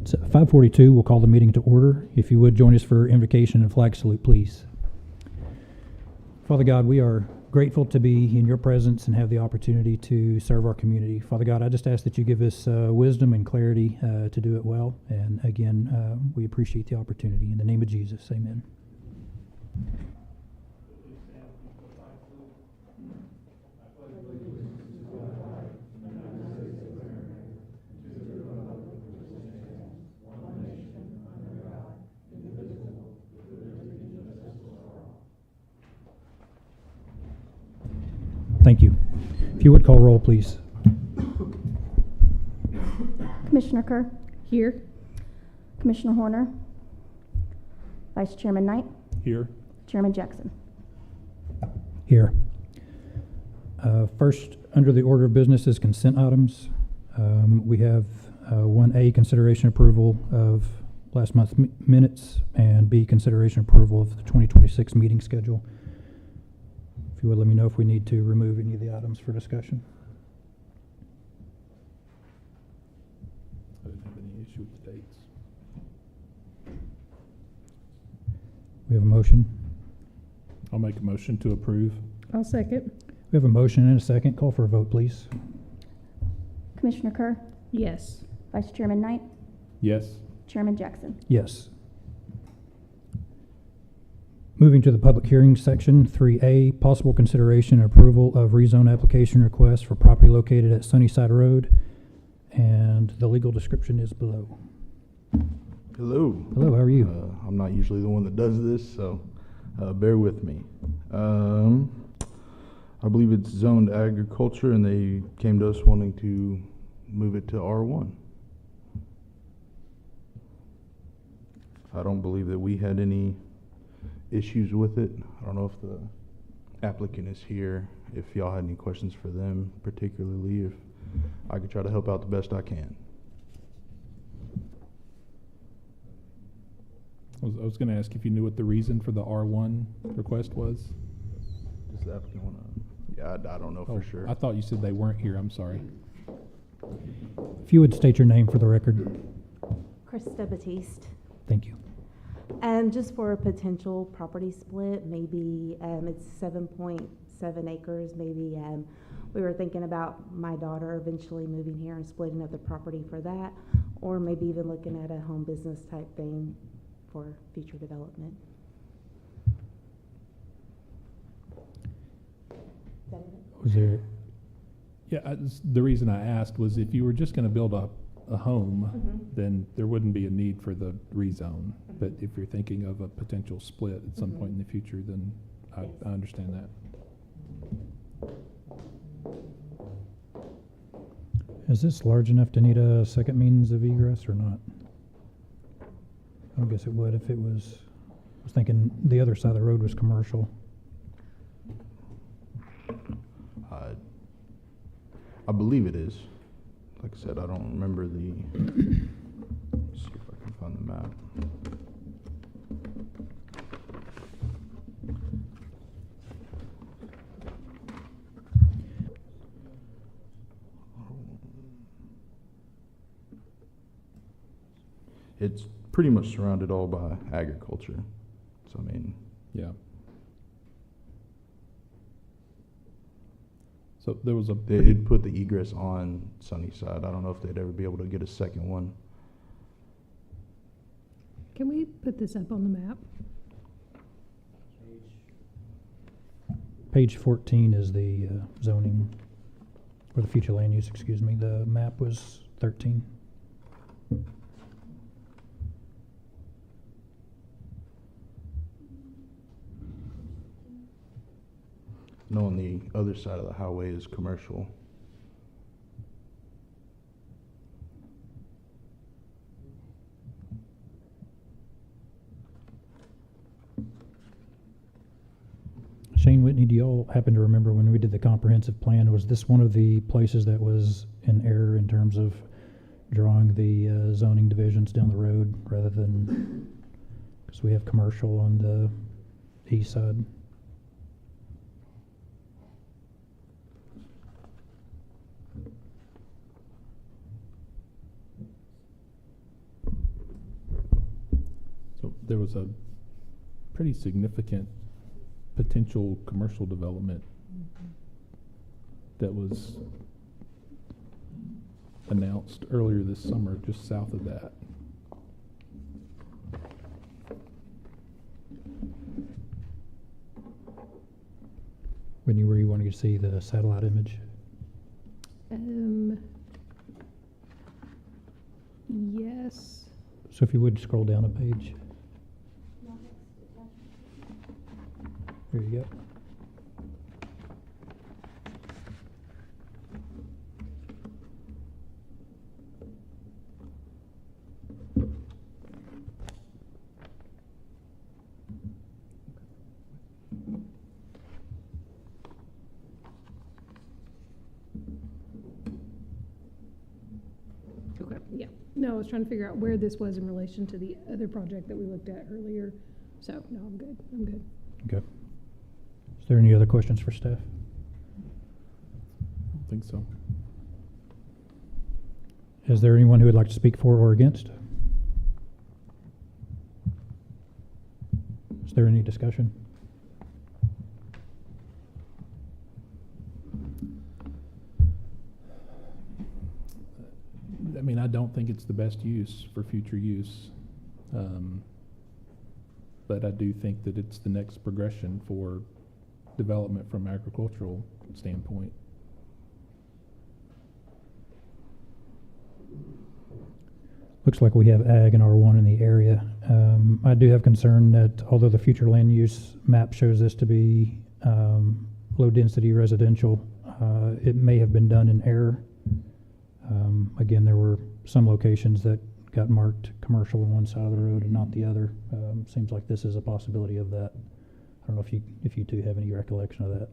It's 5:42. We'll call the meeting to order. If you would join us for invocation and flag salute, please. Father God, we are grateful to be in your presence and have the opportunity to serve our community. Father God, I just ask that you give us wisdom and clarity to do it well. And again, we appreciate the opportunity. In the name of Jesus, amen. Thank you. If you would call roll, please. Commissioner Kerr. Here. Commissioner Horner. Vice Chairman Knight. Here. Chairman Jackson. Here. First, under the order of business is consent items. We have 1A, consideration approval of last month's minutes, and B, consideration approval of the 2026 meeting schedule. If you would let me know if we need to remove any of the items for discussion. I didn't have any issue with the dates. We have a motion. I'll make a motion to approve. I'll second. We have a motion and a second. Call for a vote, please. Commissioner Kerr. Yes. Vice Chairman Knight. Yes. Chairman Jackson. Yes. Moving to the public hearing section, 3A, possible consideration and approval of rezone application request for property located at Sunnyside Road, and the legal description is below. Hello. Hello, how are you? I'm not usually the one that does this, so bear with me. I believe it's zoned agriculture, and they came to us wanting to move it to R1. I don't believe that we had any issues with it. I don't know if the applicant is here, if y'all had any questions for them, particularly if I could try to help out the best I can. I was going to ask if you knew what the reason for the R1 request was. Does the applicant want to? Yeah, I don't know for sure. I thought you said they weren't here. I'm sorry. If you would state your name for the record. Krista Batiste. Thank you. Just for a potential property split, maybe it's 7.7 acres. Maybe we were thinking about my daughter eventually moving here and splitting up the property for that, or maybe even looking at a home business type thing for future development. Is that it? Was there? Yeah, the reason I asked was if you were just going to build a home, then there wouldn't be a need for the rezone. But if you're thinking of a potential split at some point in the future, then I understand that. Is this large enough to need a second means of egress or not? I guess it would if it was. I was thinking the other side of the road was commercial. I believe it is. Like I said, I don't remember the. Let's see if I can find the map. It's pretty much surrounded all by agriculture. So I mean, Yeah. So there was a. they'd put the egress on Sunnyside. I don't know if they'd ever be able to get a second one. Can we put this up on the map? Page 14 is the zoning, or the future land use, excuse me. The map was 13. No, on the other side of the highway is commercial. Shane Whitney, do y'all happen to remember when we did the comprehensive plan, was this one of the places that was in error in terms of drawing the zoning divisions down the road rather than, because we have commercial on the east side? was a pretty significant potential commercial development that was announced earlier this summer, just south of that. When you were you wanting to see the satellite image? Yes. So if you would scroll down a page. There you go. Okay, yeah. No, I was trying to figure out where this was in relation to the other project that we looked at earlier. So, no, I'm good. I'm good. Okay. Is there any other questions for staff? I don't think so. Is there anyone who would like to speak for or against? Is there any discussion? I mean, I don't think it's the best use for future use. But I do think that it's the next progression for development from agricultural standpoint. Looks like we have ag and R1 in the area. I do have concern that although the future land use map shows this to be low-density residential, it may have been done in error. Again, there were some locations that got marked commercial on one side of the road and not the other. Seems like this is a possibility of that. I don't know if you two have any recollection of that.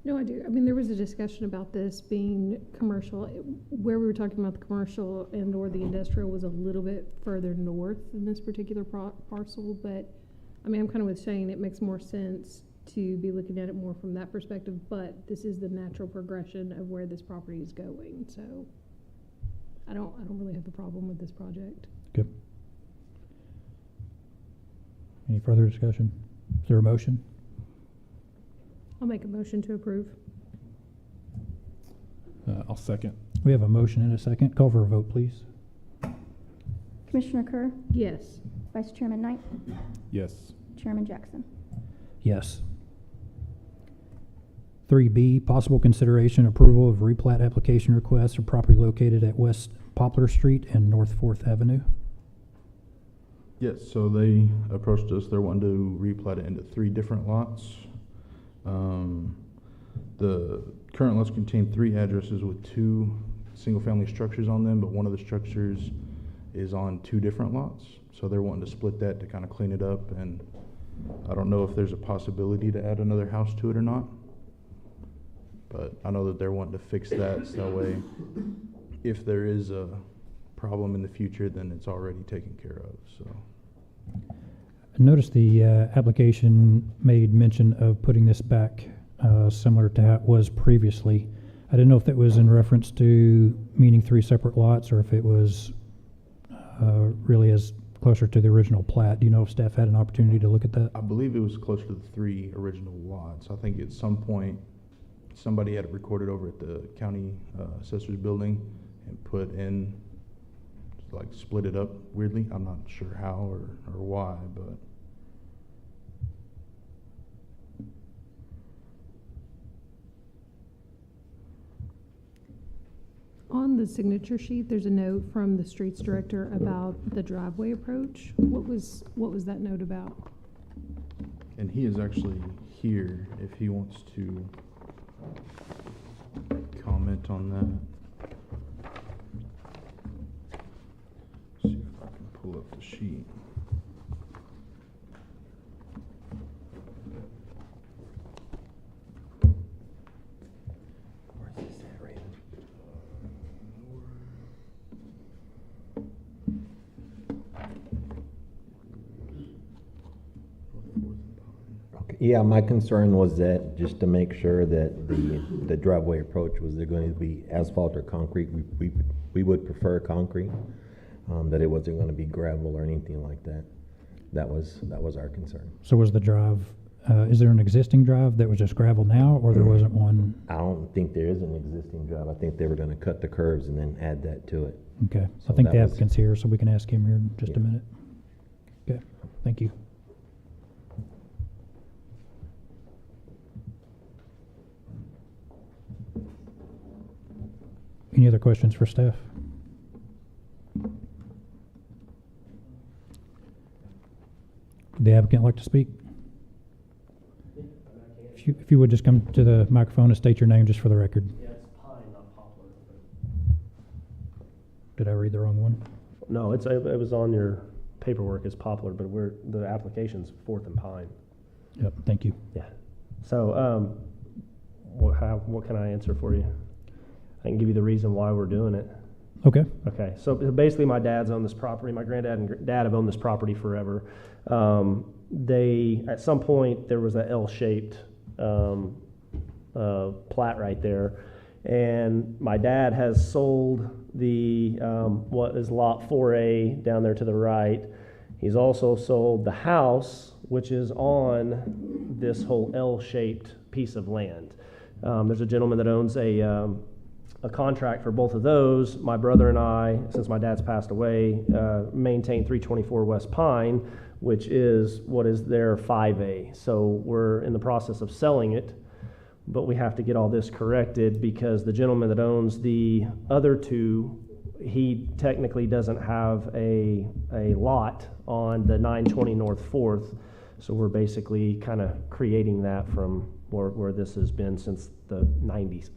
No, I do. I mean, there was a discussion about this being commercial. Where we were talking about the commercial and or the industrial was a little bit further north than this particular parcel. But, I mean, I'm kind of with Shane. It makes more sense to be looking at it more from that perspective. But this is the natural progression of where this property is going. So, I don't really have a problem with this project. Good. Any further discussion? Is there a motion? I'll make a motion to approve. I'll second. We have a motion and a second. Call for a vote, please. Commissioner Kerr, Yes. Vice Chairman Knight, Yes. Chairman Jackson. Yes. 3B, possible consideration approval of replat application request for property located at West Poplar Street and North 4th Avenue. Yes, so they approached us, they're wanting to replat it into 3 different lots. The current lots contain 3 addresses with 2 single-family structures on them, but one of the structures is on 2 different lots. So they're wanting to split that to kind of clean it up, and I don't know if there's a possibility to add another house to it or not. But I know that they're wanting to fix that, so that way, if there is a problem in the future, then it's already taken care of, so. I noticed the application made mention of putting this back similar to how it was previously. I didn't know if that was in reference to meaning 3 separate lots or if it was really as closer to the original plat. Do you know if staff had an opportunity to look at that? I believe it was closer to the 3 original lots. I think at some point, somebody had it recorded over at the county assessor's building and put in, like, split it up weirdly. I'm not sure how or why, but. On the signature sheet, there's a note from the streets director about the driveway approach. What was that note about? And he is actually here if he wants to comment on that. See if I can pull up the sheet. Yeah, my concern was that just to make sure that the driveway approach, was there going to be asphalt or concrete? We would prefer concrete, that it wasn't going to be gravel or anything like that. That was our concern. So was the drive, is there an existing drive that was just gravel now, or there wasn't one? I don't think there is an existing drive. I think they were gonna cut the curves and then add that to it. Okay, So I think that the was- applicant's here, so we can ask him here in just a Yeah. minute. Okay, thank you. Any other questions for staff? Would the applicant like to speak? If you would just come to the microphone and state your name just for the record. Yeah, it's pine, not poplar. Did I read the wrong one? No, it was on your paperwork as poplar, but the application's Fourth and Pine. Yep, thank you. Yeah. So, what can I answer for you? I can give you the reason why we're doing it. Okay, Okay, so basically my dad's owned this property, my granddad and dad have owned this property forever. At some point, there was a L-shaped plat right there. And my dad has sold the, what is lot 4A down there to the right. He's also sold the house, which is on this whole L-shaped piece of land. There's a gentleman that owns a contract for both of those. My brother and I, since my dad's passed away, maintain 324 West Pine, which is what is their 5A. So we're in the process of selling it, but we have to get all this corrected because the gentleman that owns the other two, he technically doesn't have a lot on the 920 North 4th. So we're basically kind of creating that from where this has been since the 90s.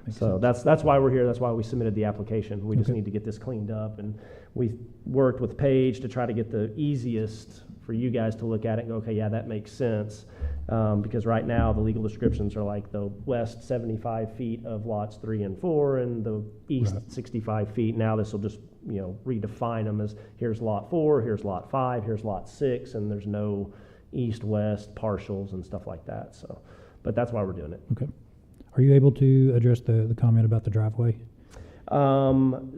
So that's why we're here. That's why we submitted the application. We just Okay. need to get this cleaned up, and we worked with Paige to try to get the easiest for you guys to look at it and go, okay, yeah, that makes sense. Because right now the legal descriptions are like the west 75 feet of lots 3 and 4, and the east Right. 65 feet. Now this will just redefine them as here's lot 4, here's lot 5, here's lot 6, and there's no east-west partials and stuff like that. So, but that's why we're doing it. okay. Are you able to address the comment about the driveway? On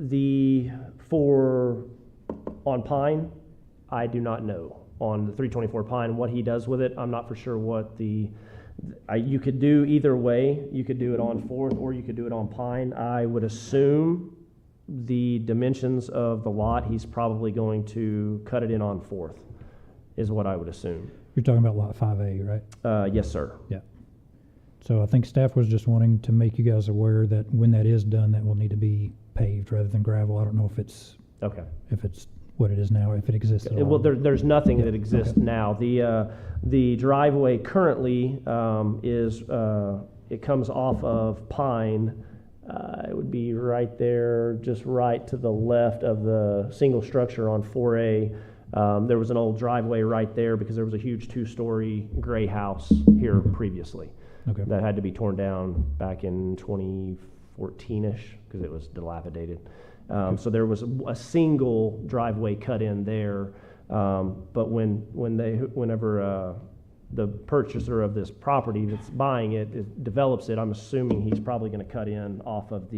Pine, I do not know. On the 324 Pine, what he does with it, I'm not for sure what you could do either way. You could do it on Fourth or you could do it on Pine. I would assume the dimensions of the lot, he's probably going to cut it in on Fourth, is what I would assume. You're talking about lot 5A, right? Yes, sir. Yeah. So I think staff was just wanting to make you guys aware that when that is done, that will need to be paved rather than gravel. I don't know if it's Okay. what it is now, if it exists at all. Well, there's nothing Yeah, that exists okay. now. The driveway currently it comes off of Pine. It would be right there, just right to the left of the single structure on 4A. There was an old driveway right there because there was a huge 2-story gray house here previously Okay. that had to be torn down back in 2014-ish because it was dilapidated. So there was a single driveway cut in there, but whenever the purchaser of this property that's buying it develops it, I'm assuming he's probably going to cut in off of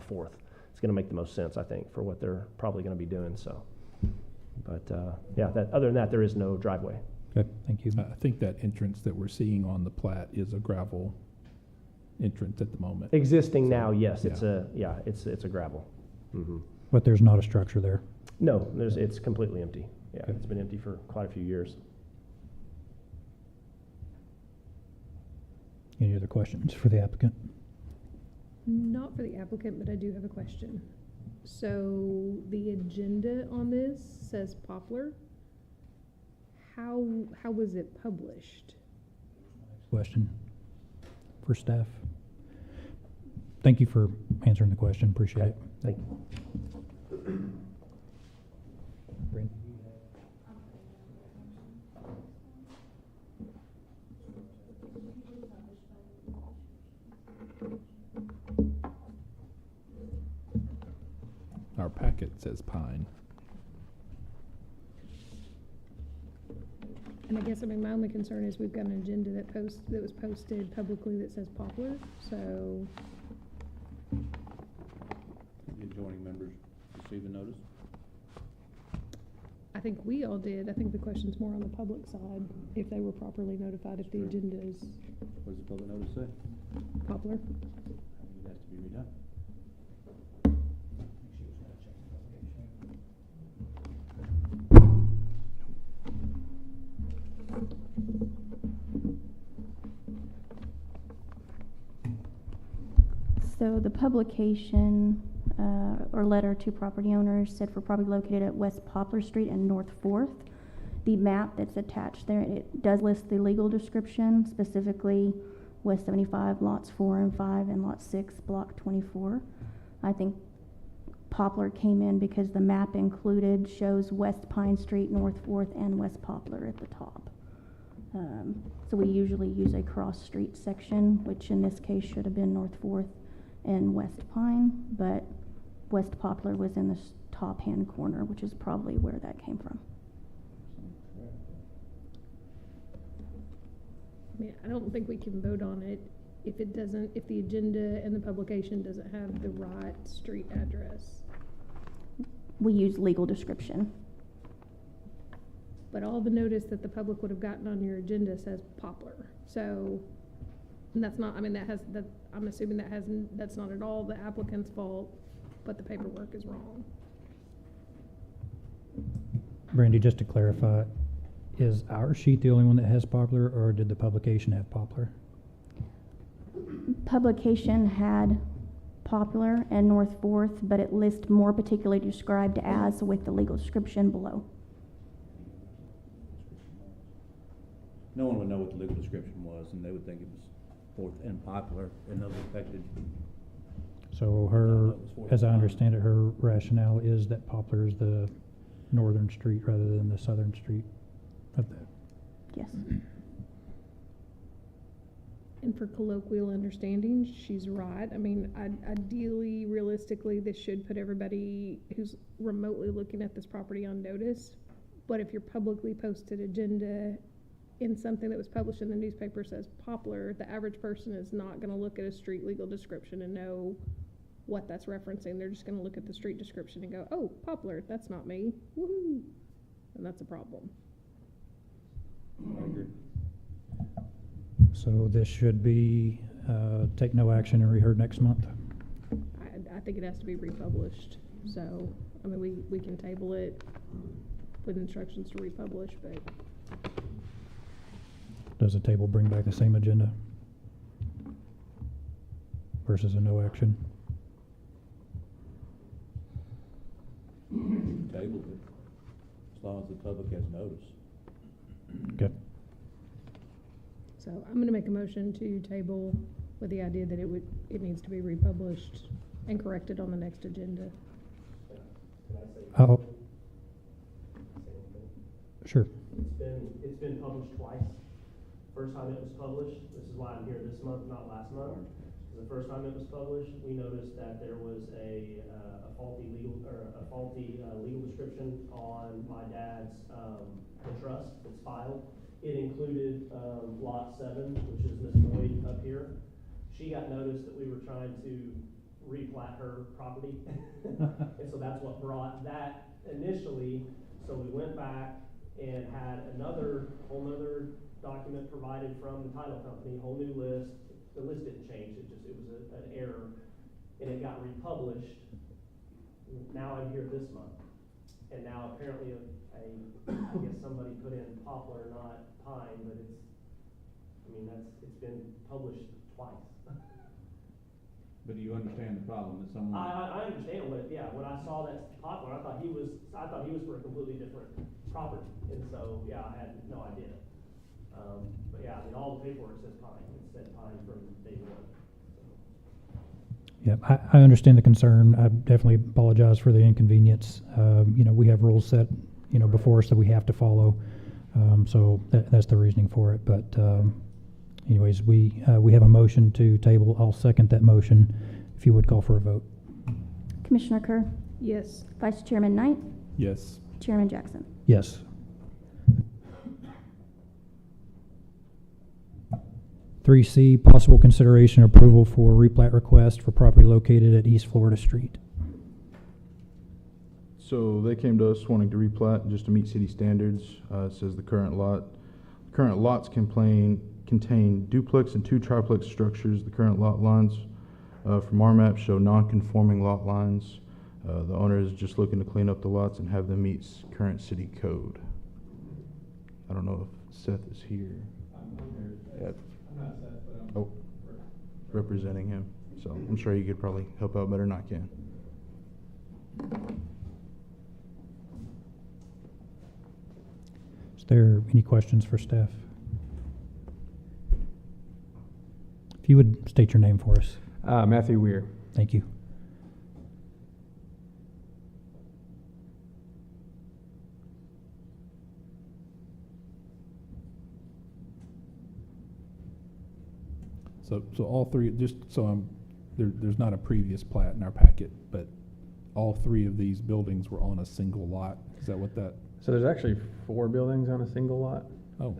Fourth. It's going to make the most sense, I think, for what they're probably going to be doing. So, but other than that, there is no driveway. Okay, thank you. I think that entrance that we're seeing on the plat is a gravel entrance at the moment. Existing So, now, yes, yeah. it's a gravel. Mm-hmm. But there's not a structure there. No, it's completely empty. Yeah, Okay. it's been empty for quite a few years. Any other questions for the applicant? Not for the applicant, but I do have a question. So the agenda on this says Poplar. How was it published? Question for staff? Thank you for answering the question. Appreciate it. Thank you. Brent? Our packet says Pine. And I guess, my only concern is we've got an agenda that was posted publicly that says Poplar, so. The adjoining members receive a notice? I think we all did. I think the question's more on the public side, if they were properly notified, if the agenda is What does the public notice say? popular. I think it has to be redone. So the publication, or letter to property owners said for property located at West Poplar Street and North Fourth. The map that's attached there, it does list the legal description, specifically West 75, lots 4 and 5, and lot 6, block 24. I think Poplar came in because the map included, shows West Pine Street, North Fourth, and West Poplar at the top. So we usually use a cross-street section, which in this case should have been North Fourth and West Pine, but West Poplar was in the top hand corner, which is probably where that came from. I mean, I don't think we can vote on it if it doesn't, if the agenda and the publication doesn't have the right street address. We use legal description. But all the notice that the public would have gotten on your agenda says Poplar. So, and that's not, I mean, I'm assuming that's not at all the applicant's fault, but the paperwork is wrong. Brandy, just to clarify, is our sheet the only one that has Poplar, or did the publication have Poplar? Publication had Poplar and North Fourth, but it lists more particularly described as with the legal description below. No one would know what the legal description was, and they would think it was Fourth and Popular, and those affected. So her, as I understand it, her rationale is that Poplar is the northern street rather than the southern street of that. Yes. And for colloquial understanding, she's right. I mean, ideally, realistically, this should put everybody who's remotely looking at this property on notice. But if your publicly posted agenda in something that was published in the newspaper says Poplar, the average person is not going to look at a street legal description and know what that's referencing. They're just going to look at the street description and go, oh, Poplar, that's not me. Woohoo! And that's a problem. I agree. So this should be, take no action and reheard next month? I think it has to be republished. So, I mean, we can table it with instructions to republish, but Does the table bring back the same agenda versus a no action? Tabled it, as long as the public has notice. Okay. so I'm gonna make a motion to table with the idea that it needs to be republished and corrected on the next agenda. Oh, sure. It's been published twice. First time it was published, this is why I'm here this month, not last month. The first time it was published, we noticed that there was a faulty legal description on my dad's, the trust that's filed. It included, lot 7, which is Miss Boyd up here. She got notice that we were trying to replat her property. And so that's what brought that initially. So we went back and had whole nother document provided from the title company, whole new list. The list didn't change, it was an error, and it got republished. Now I'm here this month, and now apparently I guess somebody put in Poplar, not Pine, but it's been published twice. But do you understand the problem that someone? I understand when I saw that Poplar, I thought he was for a completely different property, and so, yeah, I had no idea. But yeah, I mean, all the paperwork says Pine, it said Pine from day one. Yeah, I understand the concern. I definitely apologize for the inconvenience. We have rules set, before us that we have to follow. So that's the reasoning for it. But anyways, we have a motion to table. I'll second that motion. If you would call for a vote. Commissioner Kerr, Yes. Vice Chairman Knight, Yes. Chairman Jackson. Yes. Three C, possible consideration approval for replat request for property located at East Florida Street. So they came to us wanting to replat just to meet city standards. It says the current lots contain duplex and 2 triplex structures. The current lot lines from our map show non-conforming lot lines. The owner is just looking to clean up the lots and have them meet current city code. I don't know if Seth is here. Yeah. Oh, representing him. So I'm sure he could probably help out better than I can. Is there any questions for staff? If you would state your name for us. Matthew Weir. Thank you. So all three, just so there's not a previous plat in our packet, but all 3 of these buildings were on a single lot. Is that what that? So there's actually 4 buildings on a single lot. Oh.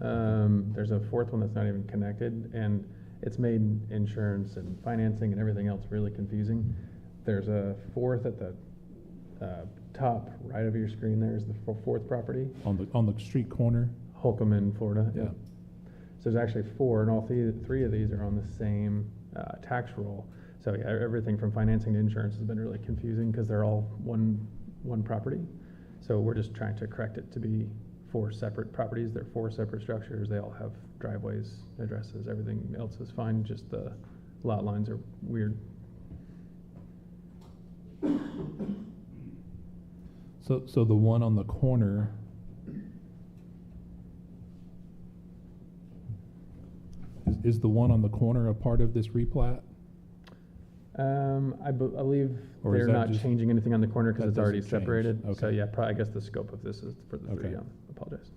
There's a 4th one that's not even connected, and it's made insurance and financing and everything else really confusing. There's a 4th at the top right of your screen. There's the 4th property. On the street corner? Holcomb in Florida. Yeah. So there's actually 4, and all 3 of these are on the same tax roll. So yeah, everything from financing to insurance has been really confusing because they're all one property. So we're just trying to correct it to be 4 separate properties. They're 4 separate structures. They all have driveways, addresses, everything else is fine. Just the lot lines are weird. So the one on the corner, is the one on the corner a part of this replat? I believe Or is they're that not just- changing anything on the corner because that it's already doesn't change? separated. So Okay. yeah, I guess the scope of this is for the 3. Okay. I apologize.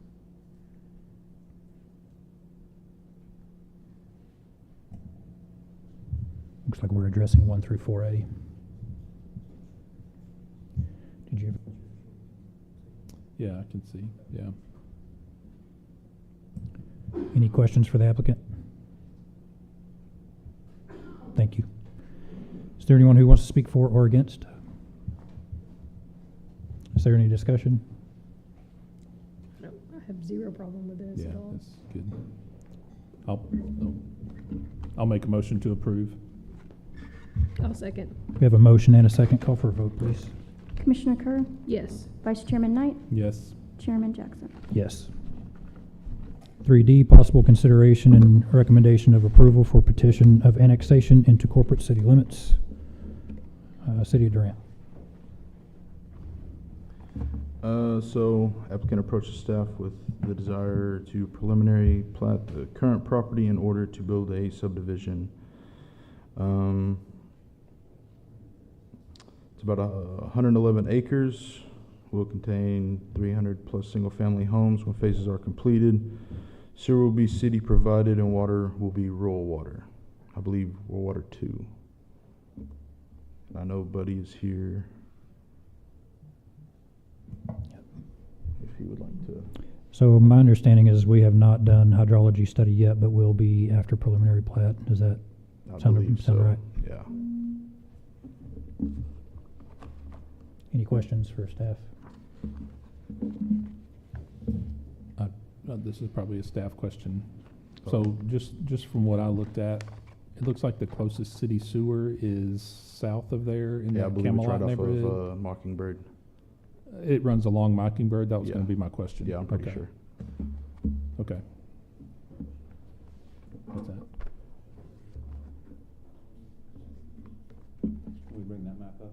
Looks like we're addressing 1 through 4A. Did you? Yeah, I can see, yeah. Any questions for the applicant? Thank you. Is there anyone who wants to speak for or against? Is there any discussion? No, I have zero problem with this Yeah, at all. that's good. I'll make a motion to approve. I'll second. We have a motion and a second. Call for a vote, please. Commissioner Kerr, Yes. Vice Chairman Knight, Yes. Chairman Jackson. Yes. 3D, possible consideration and recommendation of approval for petition of annexation into corporate city limits. City of Durant. So applicant approaches staff with the desire to preliminary plat the current property in order to build a subdivision. It's about 111 acres, will contain 300 plus single-family homes when phases are completed. Sewer will be city provided and water will be rural water. I believe rural water 2. I know Buddy is here. If he would like to. So my understanding is we have not done hydrology study yet, but will be after preliminary plat. Does that I sound believe sound so. right? Yeah. Any questions for staff? This is probably a staff question. So just from what I looked at, it looks like the closest city sewer is south of there in Yeah, I the believe it's Camelot right off neighborhood. of Mockingbird. It runs along Mockingbird. That was Yeah. gonna be my question. Yeah, I'm pretty Okay. sure. Okay. What's that? Can we bring that map up?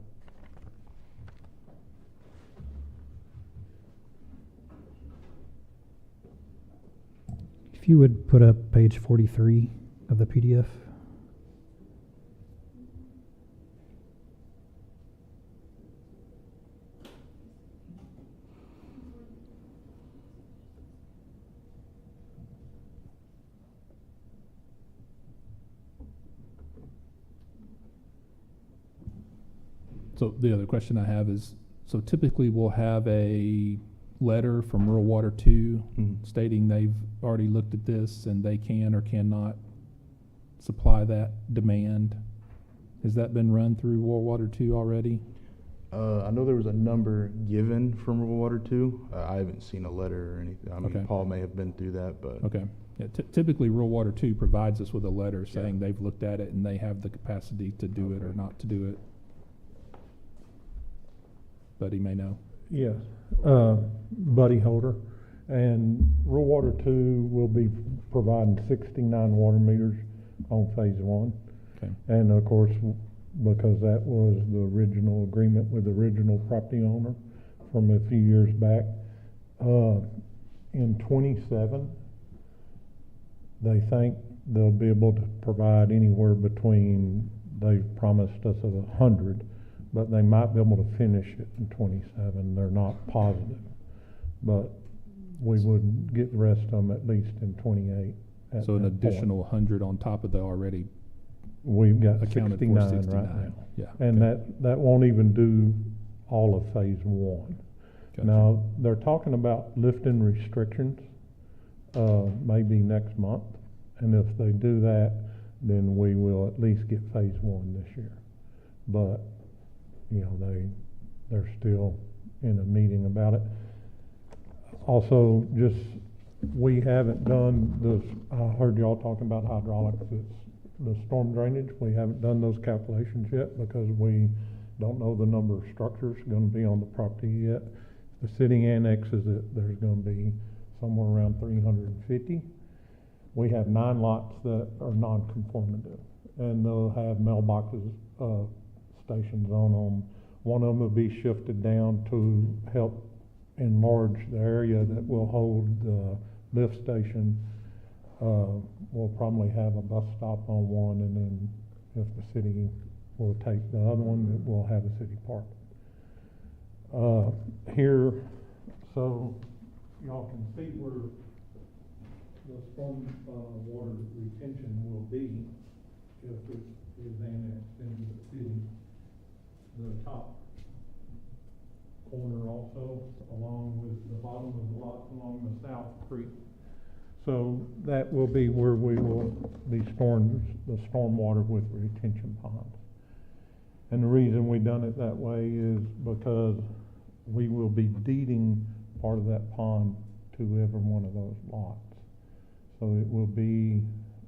If you would put up page 43 of the PDF. So the other question I have is, so typically we'll have a letter from Rural Water 2 Mhm. stating they've already looked at this and they can or cannot supply that demand. Has that been run through Rural Water 2 already? I know there was a number given from Rural Water 2. I haven't seen a letter or anything. I mean, Okay. Paul may have been through that, but Okay. Yeah, typically, Rural Water 2 provides us with a letter saying Yeah. they've looked at it and they have the capacity to do it or Okay. not to do it. But he may know. Yes, Buddy Holder, and Rural Water 2 will be providing 69 water meters on phase 1. Okay. And of course, because that was the original agreement with the original property owner from a few years back, in '27, they think they'll be able to provide anywhere between, they've promised us 100, but they might be able to finish it in '27. They're not positive. But we would get the rest of them at least in '28. So an additional 100 on top of the already We've got accounted for 69 right 69. now. Yeah. And okay. that won't even do all of phase 1. Gotcha. Now, they're talking about lifting restrictions, maybe next month. And if they do that, then we will at least get phase 1 this year. But, you know, they're still in a meeting about it. Also, just, we haven't done this, I heard y'all talking about hydraulics, it's the storm drainage. We haven't done those calculations yet because we don't know the number of structures gonna be on the property yet. The city annexes it, there's gonna be somewhere around 350. We have 9 lots that are non-conforming, and they'll have mailboxes, stations on them. One of them will be shifted down to help enlarge the area that will hold the lift station. We'll probably have a bus stop on one, and then if the city will take the other one, we'll have a city park. Here, so y'all can see where the storm water retention will be if it is annexed into the city. The top corner also, along with the bottom of the lot along the South Creek. So that will be where we will be storing the storm water with retention ponds. And the reason we done it that way is because we will be deeding part of that pond to every one of those lots. So it will be,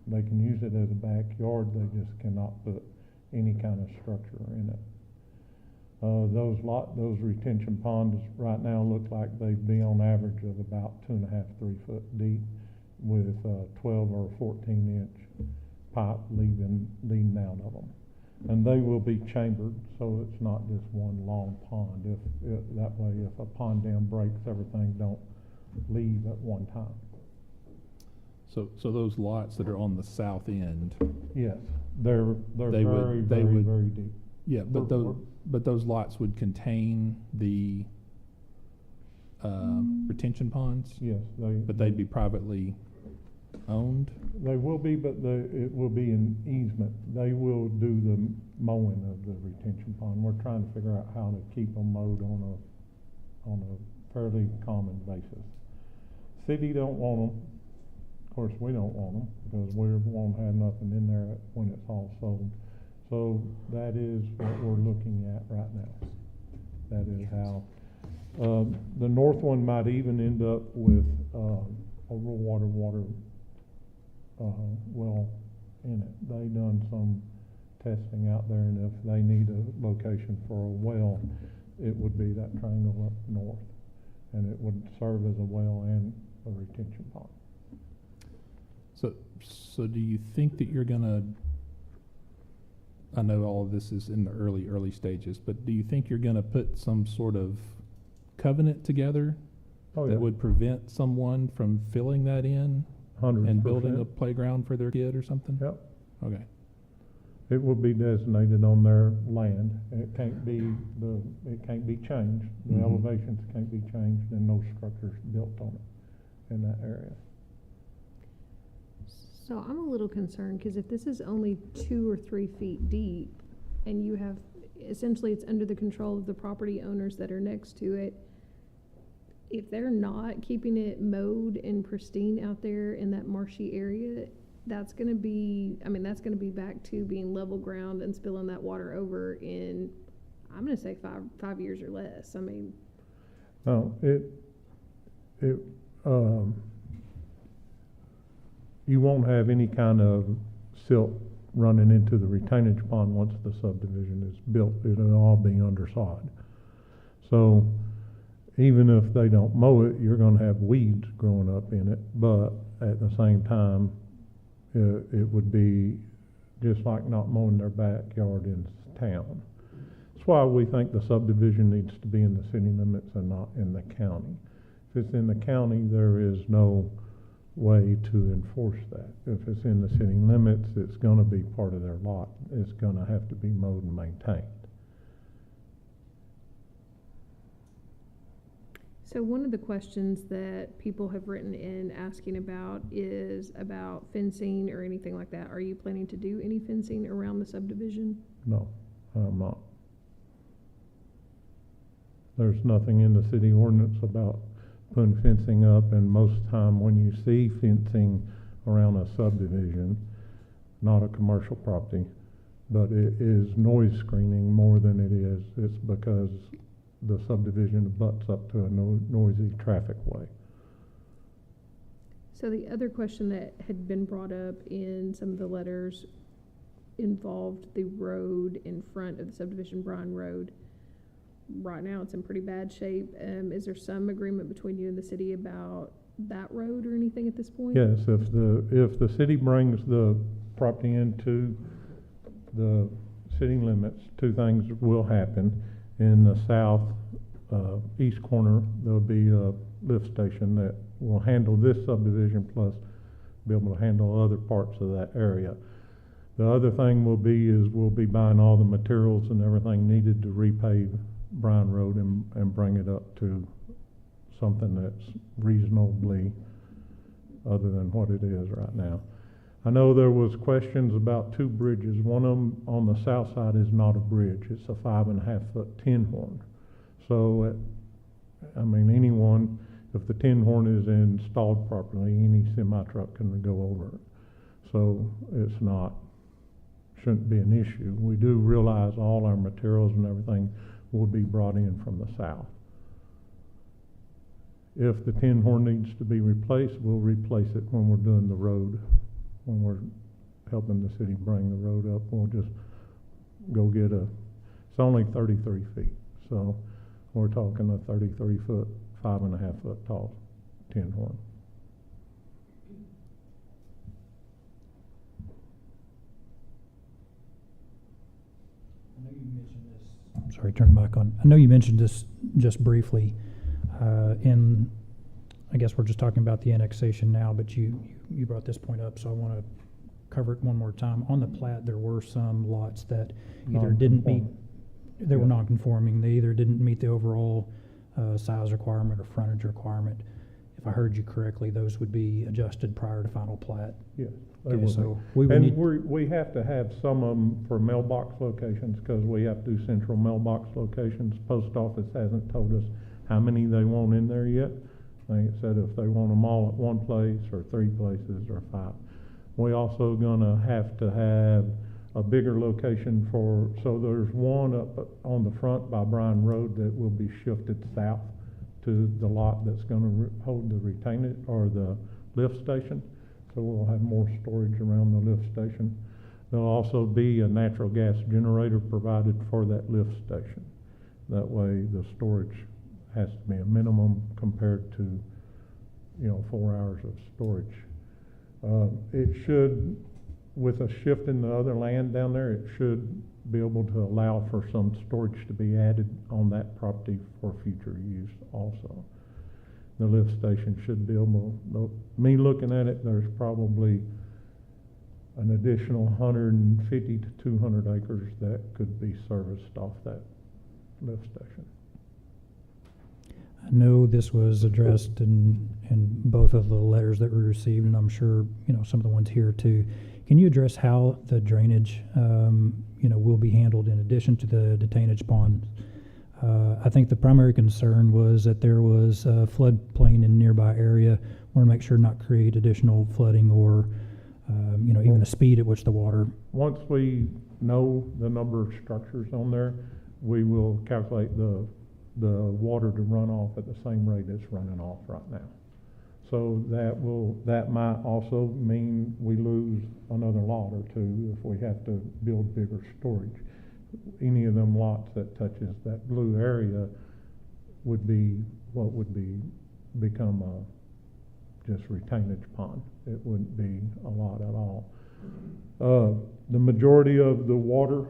they can use it as a backyard, they just cannot put any kind of structure in it. Those retention ponds right now look like they'd be on average of about 2.5, 3 foot deep with 12 or 14-inch pipe leading out of them. And they will be chambered, so it's not just one long pond. That way, if a pond dam breaks, everything don't leave at one time. So those lots that are on the south end, Yes, they're They would- very deep. yeah, but those lots would contain the retention ponds, Yes, but they'd be privately owned. They will be, but it will be an easement. They will do the mowing of the retention pond. We're trying to figure out how to keep them mowed on a fairly common basis. City don't want them. Of course, we don't want them because we won't have nothing in there when it's all sold. So that is what we're looking at right now. That is how, the north one might even end up with, a rural water well in it. They done some testing out there, and if they need a location for a well, it would be that triangle up north, and it would serve as a well and a retention pond. So do you think that you're gonna, I know all of this is in the early stages, but do you think you're gonna put some sort of covenant together Oh, yeah. that would prevent someone from filling that in 100%. and building a playground for their kid or something? Yep. Okay. It will be designated on their land. It can't be changed. The Mhm. elevations can't be changed, and no structures built on it in that area. So I'm a little concerned, because if this is only 2 or 3 feet deep, and you have, essentially it's under the control of the property owners that are next to it, if they're not keeping it mowed and pristine out there in that marshy area, that's gonna be back to being level ground and spilling that water over in, I'm gonna say 5 years or less. I mean, No, you won't have any kind of silt running into the retainage pond once the subdivision is built. It'll all be undersod. So even if they don't mow it, you're gonna have weeds growing up in it, but at the same time, it would be just like not mowing their backyard in town. That's why we think the subdivision needs to be in the city limits and not in the county. If it's in the county, there is no way to enforce that. If it's in the city limits, it's gonna be part of their lot. It's gonna have to be mowed and maintained. so one of the questions that people have written in asking about is about fencing or anything like that. Are you planning to do any fencing around the subdivision? No, I'm not. There's nothing in the city ordinance about putting fencing up, and most time when you see fencing around a subdivision, not a commercial property, but it is noise screening more than it is. It's because the subdivision butts up to a noisy traffic way. So the other question that had been brought up in some of the letters involved the road in front of the subdivision, Bryan Road. Right now, it's in pretty bad shape. Is there some agreement between you and the city about that road or anything at this point? Yes, if the city brings the property into the city limits, two things will happen. In the south east corner, there'll be a lift station that will handle this subdivision plus be able to handle other parts of that area. The other thing we'll be buying all the materials and everything needed to repave Bryan Road and bring it up to something that's reasonably other than what it is right now. I know there was questions about two bridges. One of them on the south side is not a bridge. It's a 5.5-foot tin horn. So, anyone, if the tin horn is installed properly, any semi-truck can go over it. So shouldn't be an issue. We do realize all our materials and everything will be brought in from the south. If the tin horn needs to be replaced, we'll replace it when we're doing the road. When we're helping the city bring the road up, we'll just go get it's only 33 feet. So we're talking a 33-foot, 5.5-foot tall tin horn. I know you mentioned this. Sorry, turn the mic on. I know you mentioned this just briefly, and I guess we're just talking about the annexation now, but you brought this point up, so I want to cover it one more time. On the plat, there were some lots that either didn't meet, they were non-conforming. They either didn't meet the overall size requirement or frontage requirement. If I heard you correctly, those would be adjusted prior to final plat. Yes, they Okay, will so be. we would And need, we have to have some of them for mailbox locations, because we have to do central mailbox locations. Post office hasn't told us how many they want in there yet. I think it said if they want them all at one place, or 3 places, or 5. We also gonna have to have a bigger location so there's one up on the front by Bryan Road that will be shifted south to the lot that's gonna hold the retainage or the lift station. So we'll have more storage around the lift station. There'll also be a natural gas generator provided for that lift station. That way the storage has to be a minimum compared to, 4 hours of storage. It should, with a shift in the other land down there, it should be able to allow for some storage to be added on that property for future use also. The lift station should be able, me looking at it, there's probably an additional 150 to 200 acres that could be serviced off that lift station. I know this was addressed in both of the letters that we received, and I'm sure, some of the ones here too. Can you address how the drainage, will be handled in addition to the detainage pond? I think the primary concern was that there was a floodplain in a nearby area. Want to make sure not create additional flooding or, even the speed at which the water. Once we know the number of structures on there, we will calculate the water to run off at the same rate it's running off right now. So that might also mean we lose another lot or two if we have to build bigger storage. Any of them lots that touches that blue area would be what would become just retainage pond. It wouldn't be a lot at all. The majority of the water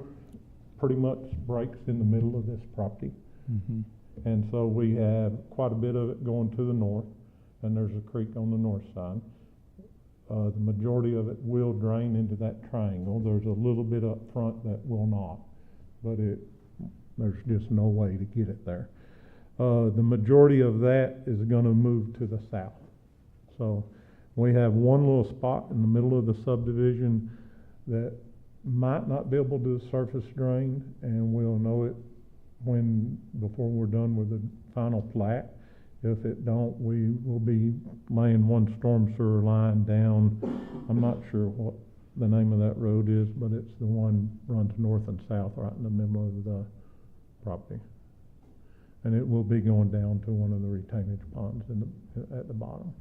pretty much breaks in the middle of this property. Mm-hmm. And so we have quite a bit of it going to the north, and there's a creek on the north side. The majority of it will drain into that triangle. There's a little bit up front that will not, but there's just no way to get it there. The majority of that is going to move to the south. So we have one little spot in the middle of the subdivision that might not be able to surface drain, and we'll know it before we're done with the final plat. If it don't, we will be laying one storm sewer line down. I'm not sure what the name of that road is, but it's the one runs north and south right in the middle of the property. And it will be going down to one of the retainage ponds at the bottom.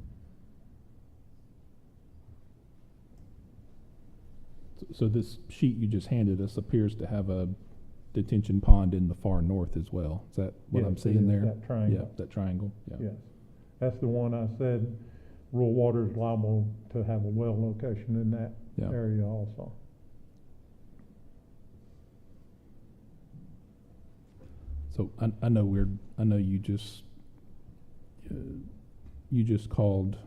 So this sheet you just handed us appears to have a detention pond in the far north as well. Is that what I'm Yes, it seeing is, there? that triangle. Yeah, that triangle, yeah. Yes, that's the one I said rural water is liable to have a well location in that Yeah. area also. So I know you just called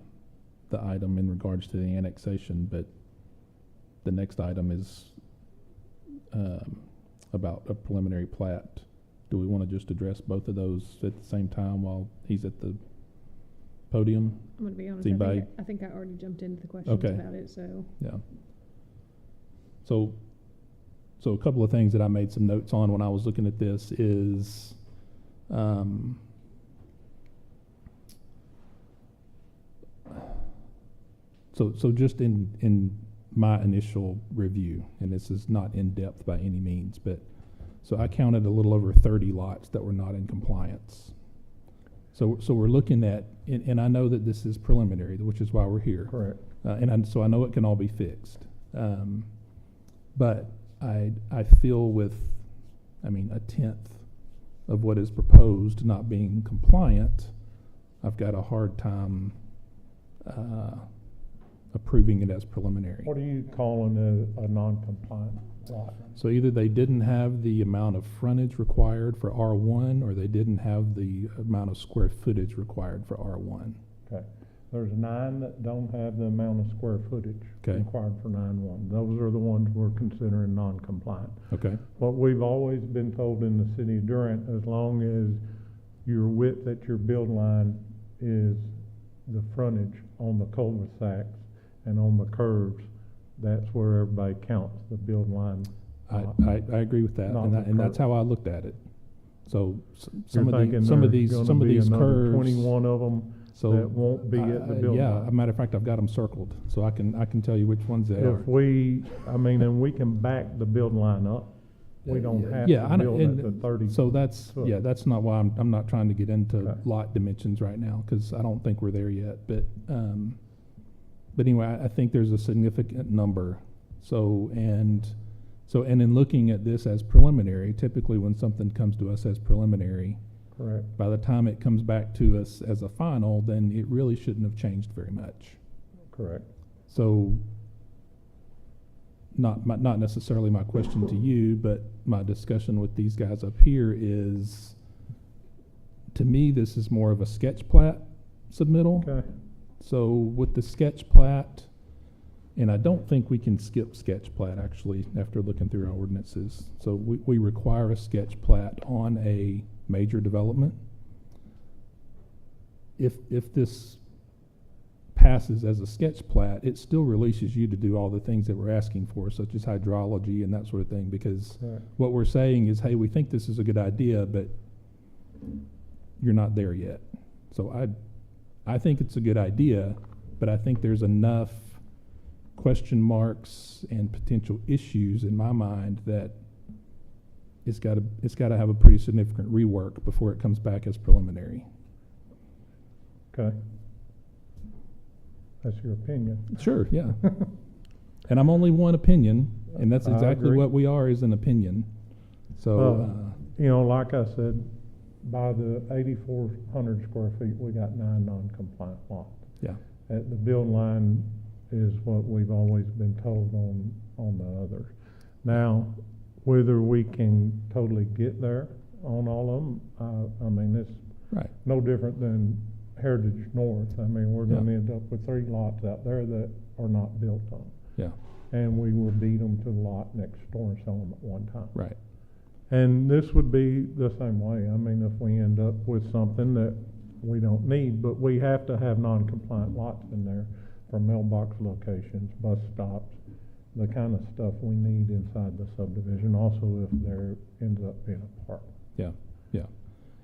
the item in regards to the annexation, but the next item is about a preliminary plat. Do we want to just address both of those at the same time while he's at the podium? I'm gonna be honest, Anybody? I think I already jumped into the questions Okay. about it, so. Yeah. So a couple of things that I made some notes on when I was looking at this is, so just in my initial review, and this is not in depth by any means, but so I counted a little over 30 lots that were not in compliance. So we're looking at, and I know that this is preliminary, which is why we're here. Correct. So I know it can all be fixed. But I feel with, a tenth of what is proposed not being compliant, I've got a hard time approving it as preliminary. What are you calling a non-compliant lot? So either they didn't have the amount of frontage required for R1, or they didn't have the amount of square footage required for R1. Okay. There's 9 that don't have the amount of square footage Okay. required for 9-1. Those are the ones we're considering non-compliant. Okay. What we've always been told in the city of Durant, as long as your width at your build line is the frontage on the cul-de-sacs and on the curves, that's where everybody counts the build line. I agree with that, Not and the that's curve. how I looked at it. So You're thinking some of there's these gonna be another curves. 21 of them So that won't be at the build yeah, line. a matter of fact, I've got them circled, so I can tell you which ones they are. If we, and we can back the build line up. We don't have Yeah, I to know, build at the and 30. so that's foot. that's not why I'm not trying to get into Okay. lot dimensions right now, because I don't think we're there yet. But anyway, I think there's a significant number. So in looking at this as preliminary, typically when something comes to us as preliminary, Correct. by the time it comes back to us as a final, then it really shouldn't have changed very much. Correct. So, not necessarily my question to you, but my discussion with these guys up here is, to me, this is more of a sketch plat submittal. Okay. So with the sketch plat, and I don't think we can skip sketch plat actually after looking through our ordinances. So we require a sketch plat on a major development. If this passes as a sketch plat, it still releases you to do all the things that we're asking for, such as hydrology and that sort of thing, because Right. what we're saying is, hey, we think this is a good idea, but you're not there yet. So I think it's a good idea, but I think there's enough question marks and potential issues in my mind that it's gotta have a pretty significant rework before it comes back as preliminary. Okay. That's your opinion. Sure, yeah. And I'm only one opinion, and that's I exactly agree. what we are, is an opinion. So, You know, like I said, by the 8,400 square feet, we got 9 non-compliant lots. yeah, At the build line is what we've always been told on the others. Now, whether we can totally get there on all of them, I mean, it's right, no different than Heritage North. I mean, we're gonna Yeah. end up with 3 lots out there that are not built on. yeah, And we will deed them to the lot next door and sell them at one time. right, And this would be the same way. I mean, if we end up with something that we don't need, but we have to have non-compliant lots in there for mailbox locations, bus stops, the kind of stuff we need inside the subdivision, also if there ends up being a park. yeah, yeah.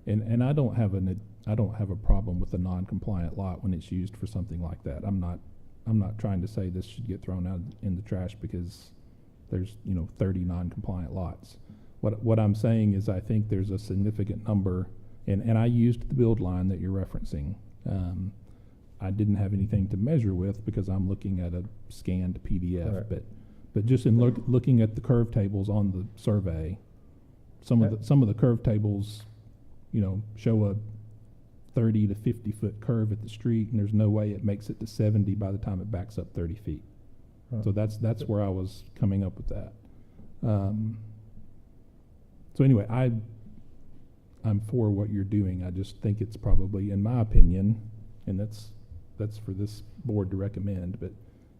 And I don't have a problem with a non-compliant lot when it's used for something like that. I'm not trying to say this should get thrown out in the trash because there's, 30 non-compliant lots. What I'm saying is I think there's a significant number, and I used the build line that you're referencing. I didn't have anything to measure with because I'm looking at a scanned PDF, Right. but just in looking at the curve tables on the survey, some of the curve tables, show a 30 to 50 foot curve at the street, and there's no way it makes it to 70 by the time it backs up 30 feet. Right. So that's where I was coming up with that. So anyway, I'm for what you're doing. I just think it's probably, in my opinion, and that's for this board to recommend, but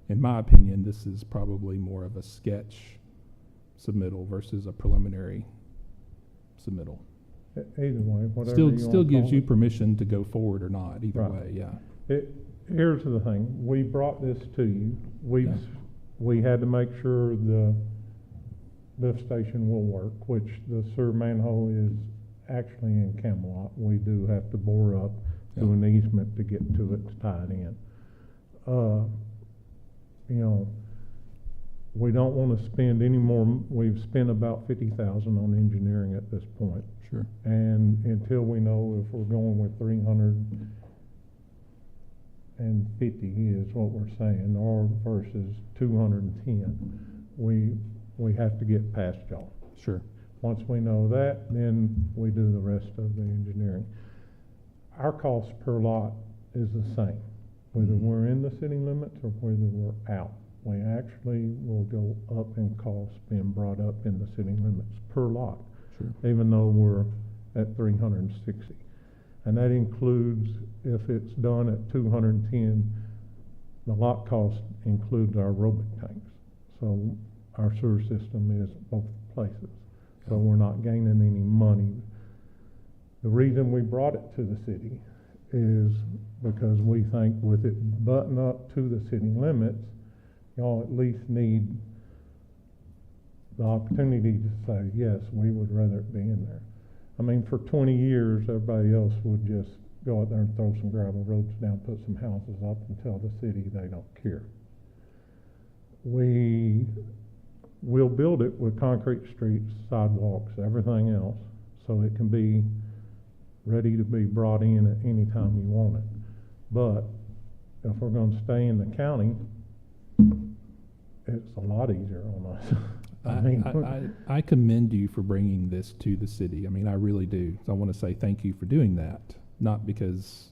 in my opinion, this is probably more of a sketch submittal versus a preliminary submittal. Either way, whatever you Still wanna gives call you it. permission to go forward or not, either Right. way, yeah. Here's the thing, we brought this to you, Yeah. we had to make sure the lift station will work, which the sewer manhole is actually in Camelot. We do have to bore up to Yeah. an easement to get to it to tie it in. We don't wanna spend any more, we've spent about 50,000 on engineering at this point. Sure. And until we know if we're going with 350 is what we're saying, or versus 210, we have to get past y'all. Sure. Once we know that, then we do the rest of the engineering. Our cost per lot is the same, whether we're in the city limits or whether we're out. We actually will go up in cost being brought up in the city limits per lot, Sure. even though we're at 360. And that includes, if it's done at 210, the lot cost includes our aerobic tanks. So our sewer system is both places. So we're not gaining any money. The reason we brought it to the city is because we think with it butting up to the city limits, y'all at least need the opportunity to say, yes, we would rather it be in there. I mean, for 20 years, everybody else would just go out there and throw some gravel roads down, put some houses up, and tell the city they don't care. We'll build it with concrete streets, sidewalks, everything else, so it can be ready to be brought in at any time you want it. But if we're gonna stay in the county, it's a lot easier on us. I commend you for bringing this to the city. I mean, I really do. So I want to say thank you for doing that, not because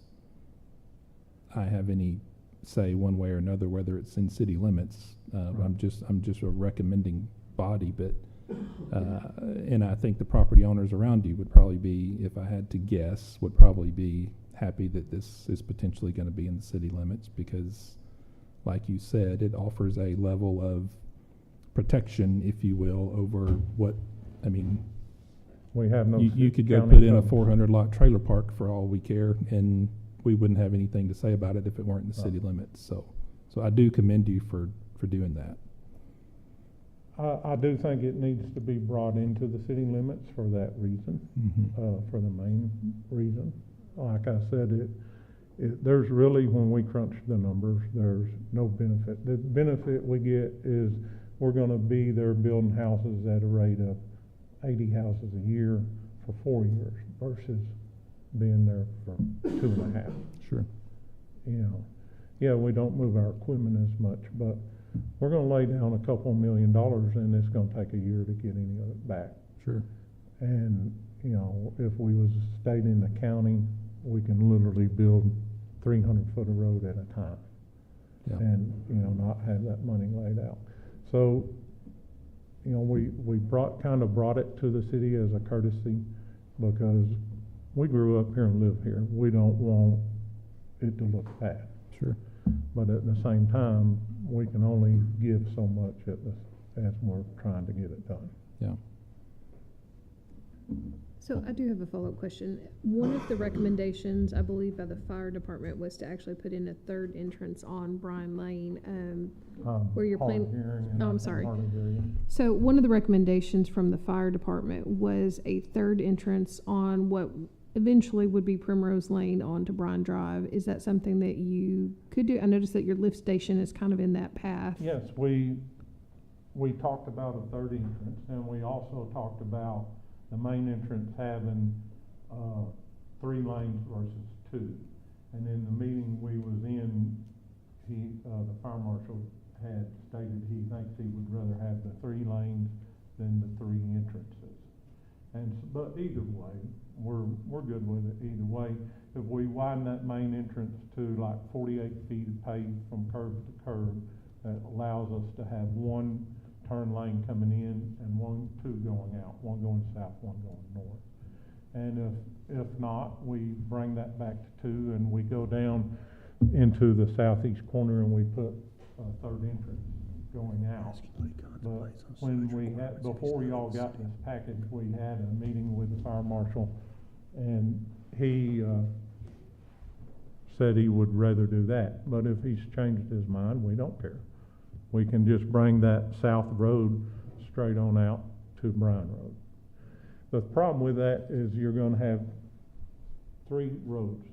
I have any say one way or another whether it's in city limits. I'm just a recommending body, but and I think the property owners around you would probably be, if I had to guess, would probably be happy that this is potentially going to be in the city limits because, like you said, it offers a level of protection, if you will, over what, I mean, We have no. you could go county put in a coverage. 400 lot trailer park for all we care, and we wouldn't have anything to say about it if it weren't in the city Right. limits. So I do commend you for doing that. I do think it needs to be brought into the city limits for that reason, for the main reason. Like I said, there's really, when we crunch the numbers, there's no benefit. The benefit we get is we're gonna be there building houses at a rate of 80 houses a year for 4 years versus being there for 2.5. Sure. You know, yeah, we don't move our equipment as much, but we're gonna lay down a couple $1 million and it's gonna take a year to get any of it back. Sure. And, you know, if we was stayed in the county, we can literally build 300 foot of road at a time. Yeah. And, you know, not have that money laid out. So, you know, we kind of brought it to the city as a courtesy because we grew up here and live here. We don't want it to look bad. Sure. But at the same time, we can only give so much as we're trying to get it done. Yeah. So I do have a follow-up question. One of the recommendations, I believe, by the fire department was to actually put in a third entrance on Bryan Lane, where you're Hard planning. hearing and Oh, I'm sorry. hard of hearing. So one of the recommendations from the fire department was a third entrance on what eventually would be Primrose Lane onto Bryan Drive. Is that something that you could do? I noticed that your lift station is kind of in that path. Yes, we talked about a third entrance, and we also talked about the main entrance having 3 lanes versus 2. And in the meeting we was in, the fire marshal had stated he thinks he would rather have the 3 lanes than the 3 entrances. But either way, we're good with it either way. If we widen that main entrance to like 48 feet of paved from curb to curb, that allows us to have 1 turn lane coming in and 2 going out, 1 going south, 1 going north. And if not, we bring that back to 2 and we go down into the southeast corner and we put a third entrance going out. But when before y'all got this package, we had a meeting with the fire marshal and he said he would rather do that. But if he's changed his mind, we don't care. We can just bring that south road straight on out to Bryan Road. The problem with that is you're gonna have 3 roads,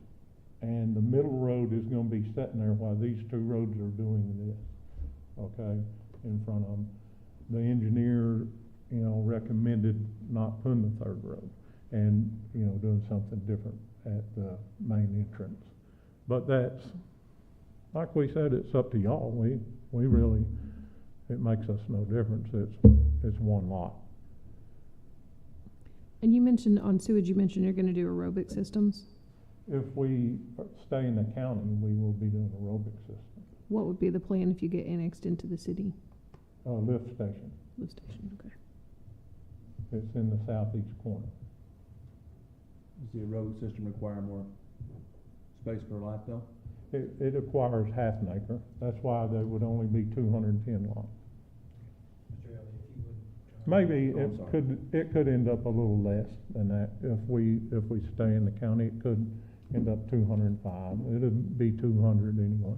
and the middle road is gonna be sitting there while these 2 roads are doing this, okay, in front of them. The engineer, you know, recommended not putting the 3rd road and, you know, doing something different at the main entrance. But that's, like we said, it's up to y'all. We really, it makes us no difference. It's 1 lot. And you mentioned on sewage, you mentioned you're gonna do aerobic systems. If we stay in the county, we will be doing aerobic system. What would be the plan if you get annexed into the city? Lift station. Lift station, okay. It's in the southeast corner. Does the aerobic system require more space per lot though? It acquires half an acre. That's why there would only be 210 lots. Maybe it could end up a little less than that. If we stay in the county, it could end up 205. It'll be 200 anyway.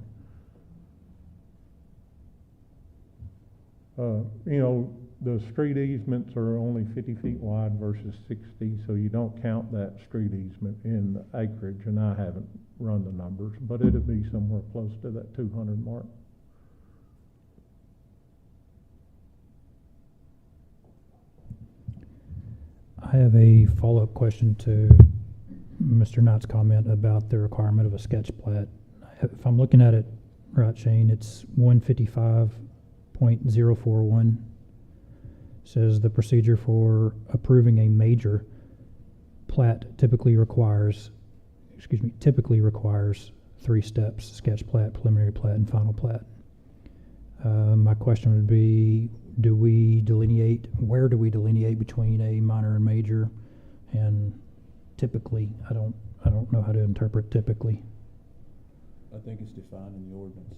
You know, the street easements are only 50 feet wide versus 60, so you don't count that street easement in the acreage, and I haven't run the numbers, but it'll be somewhere close to that 200 mark. I have a follow-up question to Mr. Knight's comment about the requirement of a sketch plat. If I'm looking at it right, Shane, it's 155.041. Says the procedure for approving a major plat typically requires 3 steps: sketch plat, preliminary plat, and final plat. My question would be, where do we delineate between a minor and major? And typically, I don't know how to interpret typically. I think it's defined in the ordinance.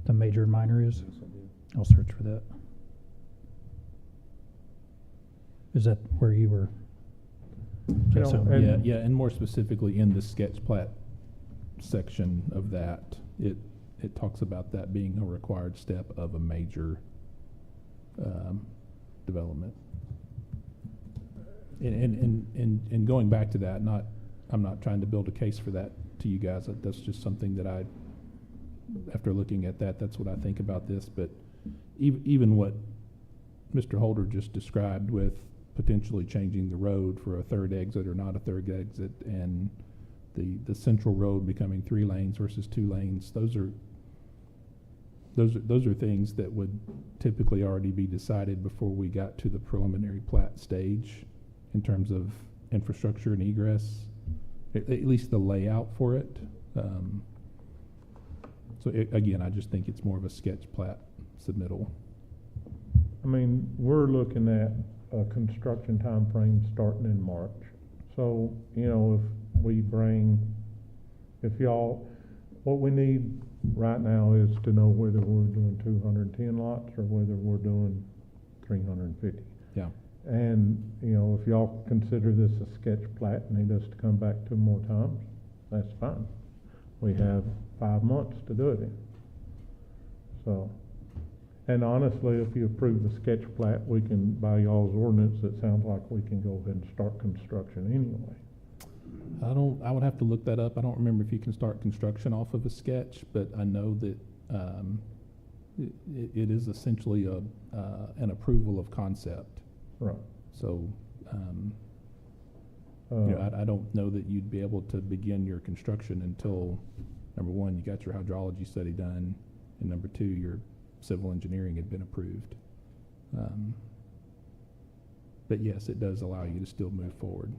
The major and minor is? Yes, I do. I'll search for that. Is that where you were? You know, and- Yeah, and more specifically in the sketch plat section of that, it talks about that being a required step of a major development. And going back to that, I'm not trying to build a case for that to you guys. That's just something that after looking at that, that's what I think about this. But even what Mr. Holder just described with potentially changing the road for a third exit or not a third exit, and the central road becoming 3 lanes versus 2 lanes, those are things that would typically already be decided before we got to the preliminary plat stage in terms of infrastructure and egress, at least the layout for it. Again, I just think it's more of a sketch plat submittal. I mean, we're looking at a construction time frame starting in March. So, you know, what we need right now is to know whether we're doing 210 lots or whether we're doing 350. Yeah. And, you know, if y'all consider this a sketch plat and need us to come back 2 more times, that's fine. We have 5 months to do it in. So, and honestly, if you approve the sketch plat, we can, by y'all's ordinance, it sounds like we can go ahead and start construction anyway. I would have to look that up. I don't remember if you can start construction off of a sketch, but I know that it is essentially an approval of concept. Right. So, I don't know that you'd be able to begin your construction until, number one, you got your hydrology study done, and number two, your civil engineering had been approved. But yes, it does allow you to still move forward.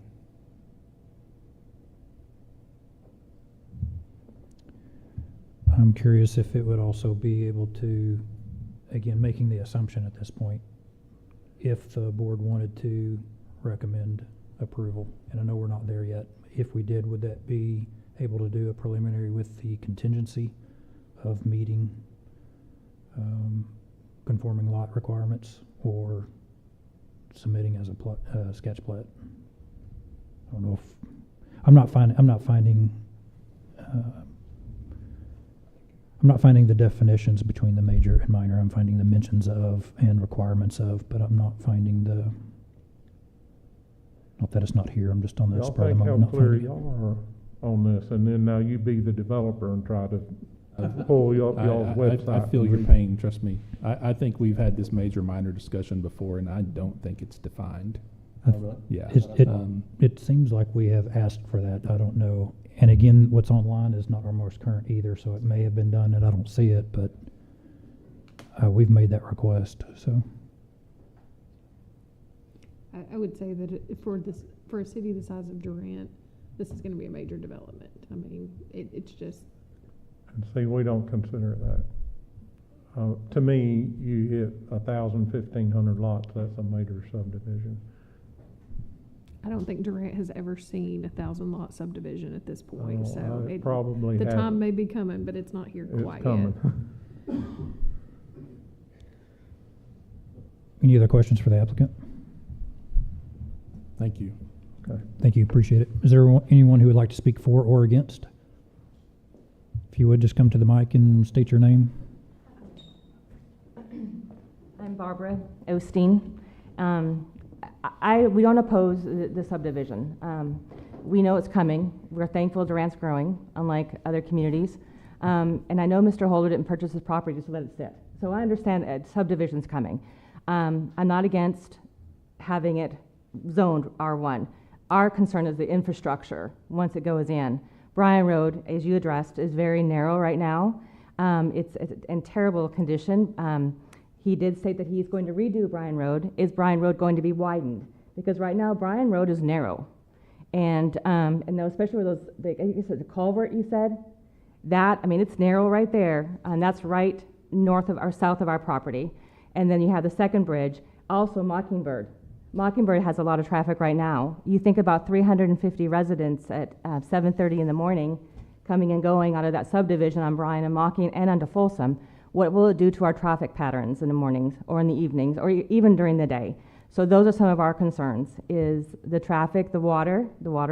I'm curious if it would also be able to, again, making the assumption at this point, if the board wanted to recommend approval, and I know we're not there yet, if we did, would that be able to do a preliminary with the contingency of meeting conforming lot requirements or submitting as a sketch plat? I don't know if I'm not finding the definitions between the major and minor. I'm finding the mentions of and requirements of, but I'm not finding not that it's not here, I'm just on the Y'all spur of the think moment. how clear y'all are on this, and then now you be the developer and try to pull y'all's website. I feel your pain, trust me. I think we've had this major minor discussion before, and I don't think it's defined. Yeah. It seems like we have asked for that. I don't know. And again, what's online is not our most current either, so it may have been done and I don't see it, but we've made that request, so. I would say that for a city the size of Durant, this is gonna be a major development. I mean, it's just. And see, we don't consider that. To me, you hit 1,000, 1,500 lots, that's a major subdivision. I don't think Durant has ever seen 1,000 lot subdivision at this point, so it probably the has. time may be coming, but it's not here quite It's coming. yet. Any other questions for the applicant? Thank you. Okay. Thank you, appreciate it. Is there anyone who would like to speak for or against? If you would, just come to the mic and state your name. I'm Barbara Osteen. We don't oppose the subdivision. We know it's coming. We're thankful Durant's growing, unlike other communities. And I know Mr. Holder didn't purchase his property just to let it sit. So I understand subdivision's coming. I'm not against having it zoned R1. Our concern is the infrastructure once it goes in. Bryan Road, as you addressed, is very narrow right now. It's in terrible condition. He did state that he's going to redo Bryan Road. Is Bryan Road going to be widened? Because right now Bryan Road is narrow. And especially with those, I think you said the culvert you said, it's narrow right there. And that's right south of our property. And then you have the second bridge, also Mockingbird. Mockingbird has a lot of traffic right now. You think about 350 residents at 7:30 in the morning coming and going out of that subdivision on Bryan and Mocking and onto Folsom. What will it do to our traffic patterns in the mornings or in the evenings or even during the day? So those are some of our concerns, is the traffic, the water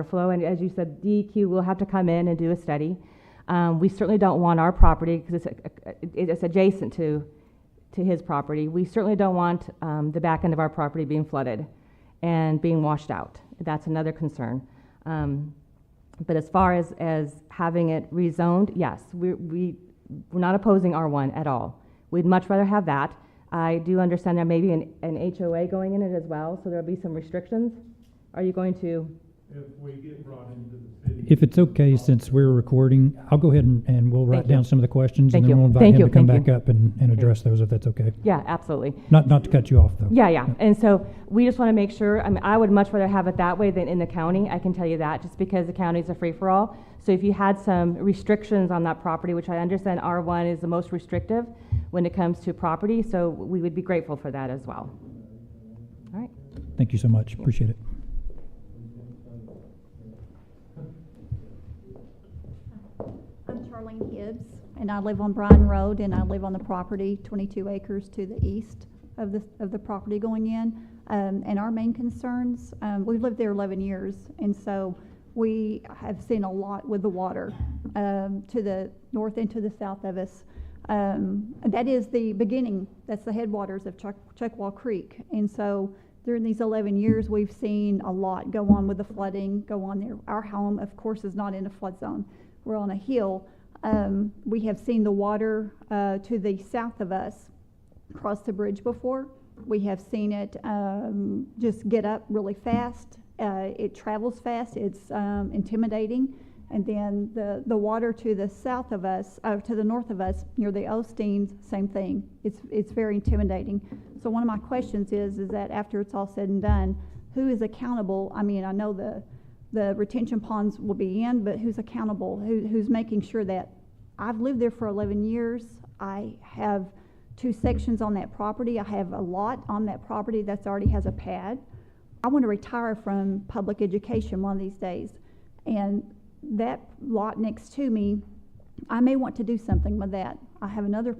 flow, and as you said, DEQ will have to come in and do a study. We certainly don't want our property, because it's adjacent to his property. We certainly don't want the back end of our property being flooded and being washed out. That's another concern. But as far as having it rezoned, yes, we're not opposing R1 at all. We'd much rather have that. I do understand there may be an HOA going in it as well, so there'll be some restrictions. Are you going to? If we get brought into the city. If it's okay, since we're recording, I'll go ahead and we'll write Thank you. down some of the questions, and Thank then you. we'll invite Thank him you. to come Thank back you. up and address those, if that's okay. Yeah, absolutely. Not to cut you off, though. Yeah, yeah. And so we just want to make sure, I mean, I would much rather have it that way than in the county. I can tell you that, just because the county's a free-for-all. So if you had some restrictions on that property, which I understand R1 is the most restrictive when it comes to property, so we would be grateful for that as well. All right. Thank you so much. Appreciate it. I'm Charlene Hibbs, and I live on Bryan Road, and I live on the property 22 acres to the east of the property going in. And our main concerns, we've lived there 11 years, and so we have seen a lot with the water to the north and to the south of us. That is the beginning, that's the headwaters of Chuckwall Creek. And so during these 11 years, we've seen a lot go on with the flooding, go on there. Our home, of course, is not in a flood zone. We're on a hill. We have seen the water to the south of us cross the bridge before. We have seen it just get up really fast. It travels fast. It's intimidating. And then the water to the south of us, to the north of us, near the Osteens, same thing. It's very intimidating. So one of my questions is that after it's all said and done, who is accountable? I mean, I know the retention ponds will be in, but who's accountable? Who's making sure that I've lived there for 11 years. I have 2 sections on that property. I have a lot on that property that's already has a pad. I want to retire from public education one of these days. And that lot next to me, I may want to do something with that. I have another,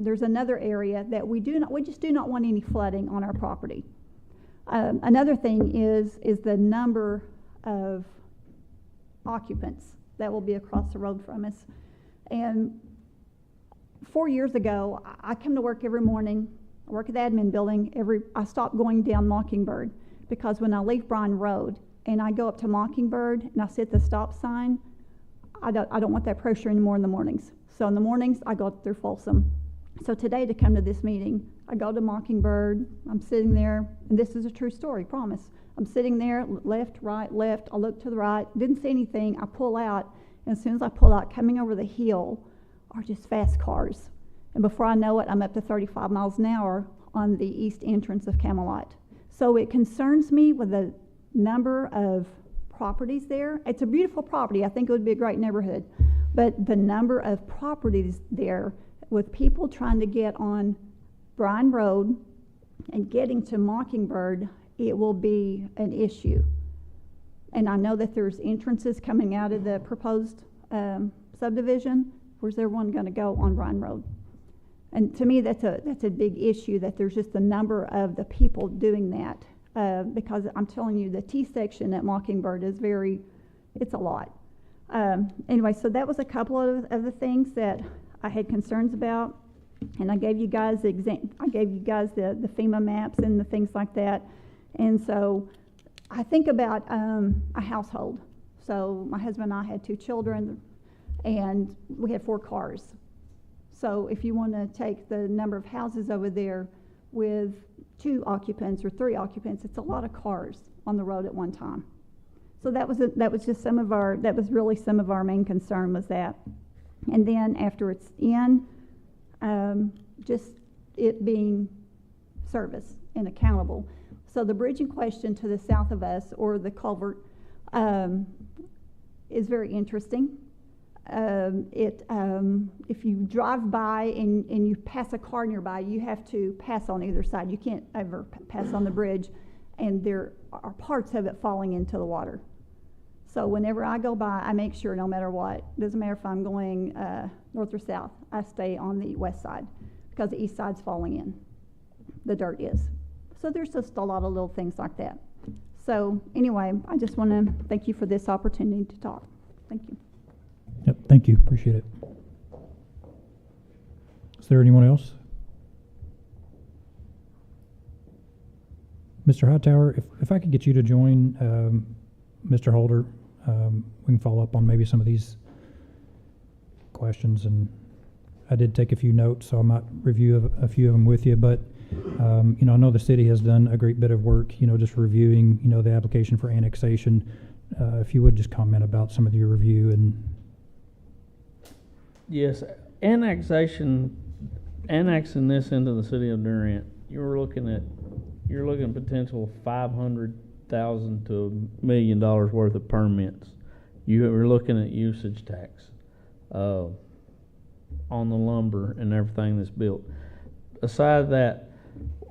there's another area that we just do not want any flooding on our property. Another thing is the number of occupants that will be across the road from us. And 4 years ago, I come to work every morning. I work at the admin building. I stop going down Mockingbird, because when I leave Bryan Road and I go up to Mockingbird and I see at the stop sign, I don't want that pressure anymore in the mornings. So in the mornings, I go through Folsom. So today, to come to this meeting, I go to Mockingbird. I'm sitting there, and this is a true story, promise. I'm sitting there, left, right, left. I look to the right, didn't see anything. I pull out, and as soon as I pull out, coming over the hill are just fast cars. And before I know it, I'm up to 35 miles an hour on the east entrance of Camelot. So it concerns me with the number of properties there. It's a beautiful property. I think it would be a great neighborhood. But the number of properties there, with people trying to get on Bryan Road and getting to Mockingbird, it will be an issue. And I know that there's entrances coming out of the proposed subdivision. Where's everyone going to go on Bryan Road? And to me, that's a big issue, that there's just the number of the people doing that. Because I'm telling you, the T section at Mockingbird is it's a lot. Anyway, so that was a couple of the things that I had concerns about. And I gave you guys the FEMA maps and the things like that. And so I think about a household. So my husband and I had 2 children, and we had 4 cars. So if you want to take the number of houses over there with 2 occupants or 3 occupants, it's a lot of cars on the road at one time. So that was really some of our main concern, was that. And then after it's in, just it being service and accountable. So the bridge in question to the south of us, or the culvert, is very interesting. If you drive by and you pass a car nearby, you have to pass on either side. You can't ever pass on the bridge, and there are parts of it falling into the water. So whenever I go by, I make sure, no matter what, doesn't matter if I'm going north or south, I stay on the west side, because the east side's falling in. The dirt is. So there's just a lot of little things like that. So anyway, I just want to thank you for this opportunity to talk. Thank you. Yep, thank you. Appreciate it. Is there anyone else? Mr. Hightower, if I could get you to join Mr. Holder, we can follow up on maybe some of these questions. And I did take a few notes, so I might review a few of them with you, but, you know, I know the city has done a great bit of work, you know, just reviewing, you know, the application for annexation. If you would just comment about some of your review and. Yes, annexing this into the city of Durant, you're looking potential $500,000 to $1 million worth of permits. You are looking at usage tax on the lumber and everything that's built. Aside that,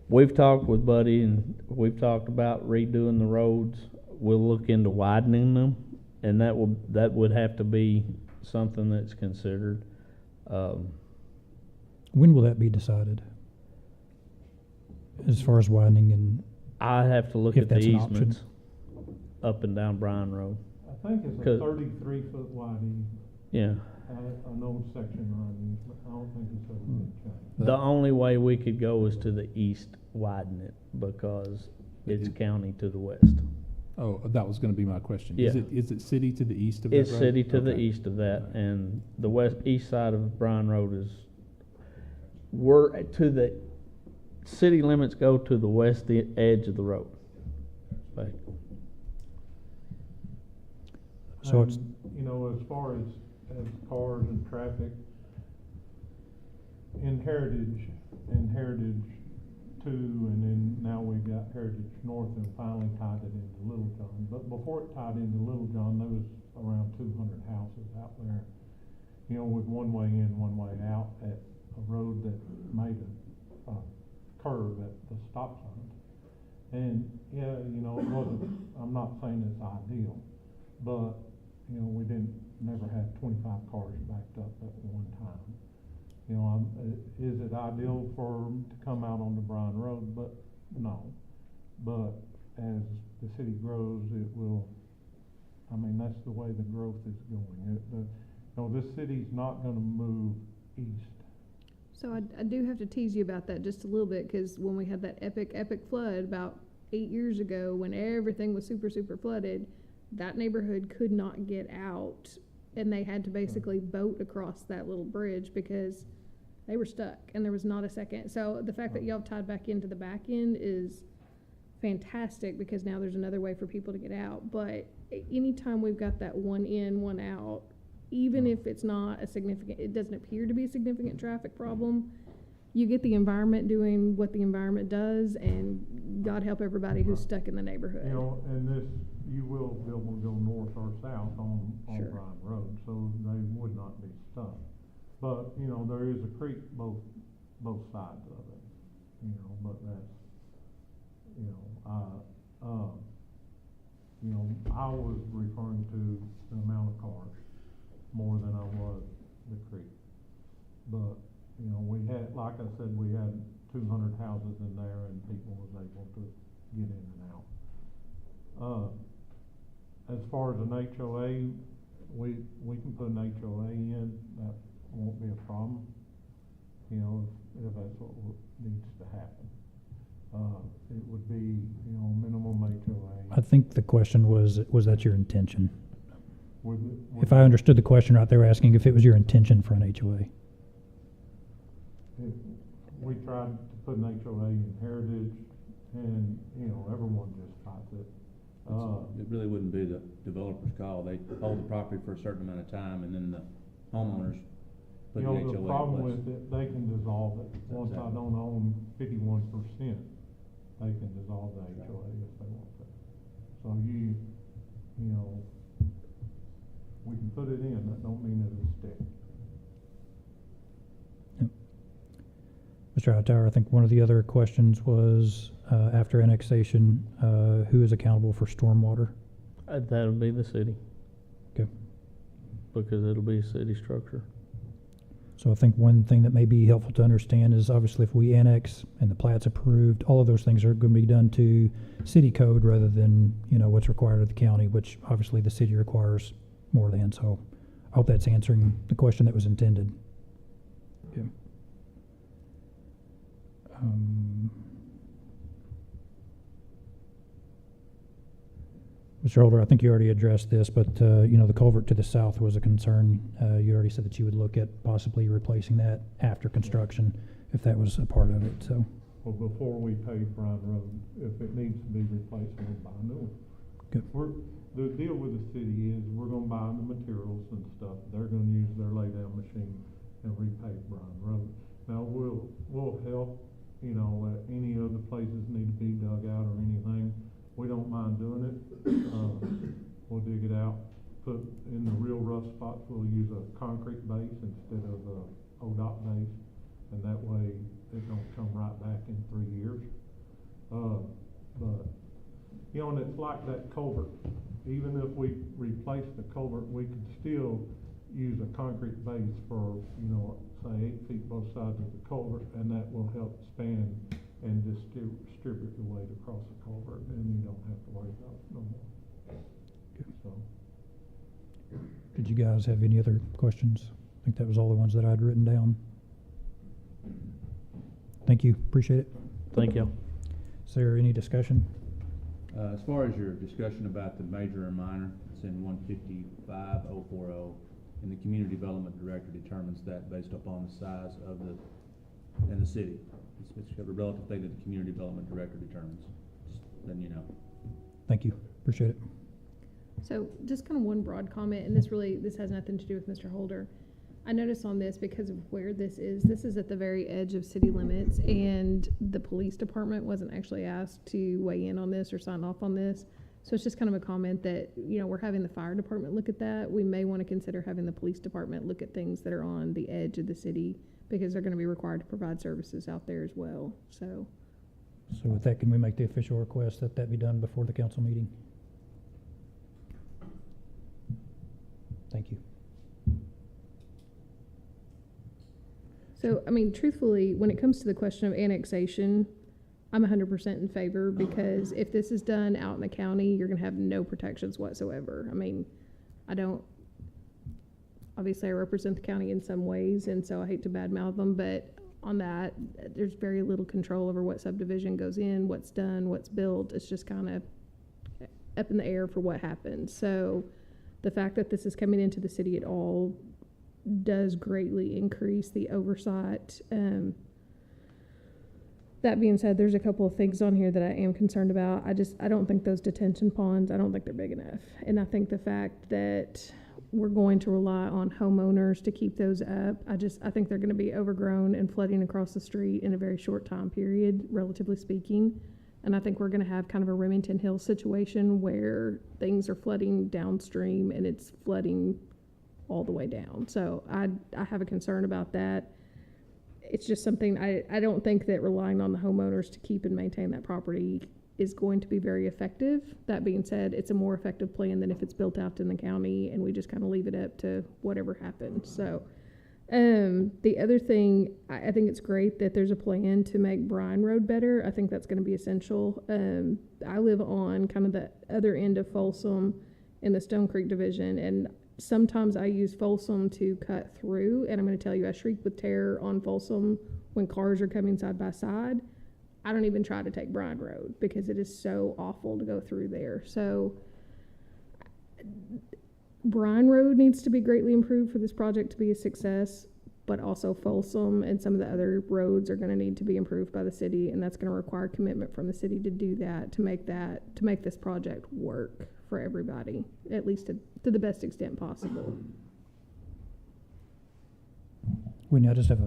we've talked with Buddy and we've talked about redoing the roads. We'll look into widening them, and that would have to be something that's considered. When will that be decided? As far as widening and, I have to look if at the that's an option. easements up and down Bryan Road. I think it's a 'Cause- 33-foot wide easement. Yeah. An old section line easement. I don't think it's ever been changed. The only way we could go is to the east, widen it, because it's county to the west. Oh, that was gonna be my question. Yeah. Is it city to the east of that road? It's city to the Okay. east of that, and the east side of Bryan Road is, the city limits go to the west edge of the road. Like, So it's- You know, as far as cars and traffic, in Heritage Two, and then now we've got Heritage North and finally tied it into Little John. But before it tied into Little John, there was around 200 houses out there, you know, with one way in, one way out at a road that made a curve at the stop sign. And, yeah, you know, it wasn't, I'm not saying it's ideal, but, you know, we never had 25 cars backed up at one time. You know, is it ideal for them to come out on the Bryan Road? But, no. But as the city grows, it will, I mean, that's the way the growth is going. You know, this city's not gonna move east. So I do have to tease you about that just a little bit, because when we had that epic flood about 8 years ago, when everything was super flooded, that neighborhood could not get out, and they had to basically boat across that little bridge because they were stuck and there was not a second. So the fact that y'all tied back into the back end is fantastic, because now there's another way for people to get out. But anytime we've got that one in, one out, even if it's not it doesn't appear to be a significant traffic problem, you get the environment doing what the environment does, and God help everybody who's stuck in the neighborhood. You know, and this, you will be able to go north or south on Sure. Bryan Road, so they would not be stuck. But, you know, there is a creek both sides of it, you know, but that's, you know, I was referring to the amount of cars more than I was the creek. But, you know, we had, like I said, we had 200 houses in there and people was able to get in and out. As far as an HOA, we can put an HOA in, that won't be a problem, you know, if that's what needs to happen. It would be, you know, minimum HOA. I think the question was that your intention? Would If I understood the question right, they were asking if it was your intention for an HOA. We tried to put an HOA in Heritage, and, you know, everyone just fights it. It really wouldn't be the developer's call. They hold the property for a certain amount of time, and then the homeowners put You the know, HOA the in problem place. with it, they can dissolve it. Once I Exactly. don't own 51%, they can dissolve the HOA if they want to. So you know, we can put it in, that don't mean it'll stick. Mr. Hightower, I think one of the other questions was, after annexation, who is accountable for stormwater? That'll be the city. Okay. Because it'll be a city structure. So I think one thing that may be helpful to understand is obviously if we annex and the plat's approved, all of those things are going to be done to city code rather than, you know, what's required of the county, which obviously the city requires more than. So I hope that's answering the question that was intended. Okay. Mr. Holder, I think you already addressed this, but, the culvert to the south was a concern. You already said that you would look at possibly replacing that after construction, if that was a part of it, so. Well, before we pave Bryan Road, if it needs to be replaced, we'll buy a new one. Good. The deal with the city is we're gonna buy the materials and stuff, they're gonna use their laydown machine and repave Bryan Road. Now, we'll help, any other places need to be dug out or anything, we don't mind doing it. We'll dig it out, put in the real rough spots, we'll use a concrete base instead of a ODOT base, and that way it don't come right back in 3 years. But, and it's like that culvert, even if we replace the culvert, we could still use a concrete base for, say 8 feet both sides of the culvert, and that will help span and distribute the weight across the culvert, and you don't have to worry about it no more. So. Did you guys have any other questions? I think that was all the ones that I'd written down. Thank you, appreciate it. Thank you. Is there any discussion? As far as your discussion about the major and minor, it's in 155.040, and the community development director determines that based upon the size of the city. It's a relative thing that the community development director determines. Just letting you know. Thank you, appreciate it. So just kind of one broad comment, and this has nothing to do with Mr. Holder. I noticed on this, because of where this is at the very edge of city limits, and the police department wasn't actually asked to weigh in on this or sign off on this. So it's just kind of a comment that, we're having the fire department look at that. We may want to consider having the police department look at things that are on the edge of the city, because they're going to be required to provide services out there as well, so. So with that, can we make the official request that that be done before the council meeting? Thank you. So, truthfully, when it comes to the question of annexation, I'm 100% in favor, because if this is done out in the county, you're going to have no protections whatsoever. Obviously I represent the county in some ways, and so I hate to badmouth them, but on that, there's very little control over what subdivision goes in, what's done, what's built. It's just kind of up in the air for what happens. So the fact that this is coming into the city at all does greatly increase the oversight. That being said, there's a couple of things on here that I am concerned about. I don't think those detention ponds, I don't think they're big enough. And I think the fact that we're going to rely on homeowners to keep those up, I think they're going to be overgrown and flooding across the street in a very short time period, relatively speaking. And I think we're going to have kind of a Remington Hill situation where things are flooding downstream and it's flooding all the way down. So I have a concern about that. It's just something, I don't think that relying on the homeowners to keep and maintain that property is going to be very effective. That being said, it's a more effective plan than if it's built out in the county and we just kind of leave it up to whatever happens. So the other thing, I think it's great that there's a plan to make Bryan Road better. I think that's going to be essential. I live on kind of the other end of Folsom in the Stone Creek division, and sometimes I use Folsom to cut through, and I'm going to tell you, I shriek with terror on Folsom when cars are coming side by side. I don't even try to take Bryan Road because it is so awful to go through there. So Bryan Road needs to be greatly improved for this project to be a success, but also Folsom and some of the other roads are going to need to be improved by the city, and that's going to require commitment from the city to do that, to make this project work for everybody, at least to the best extent possible. Whitney, I just have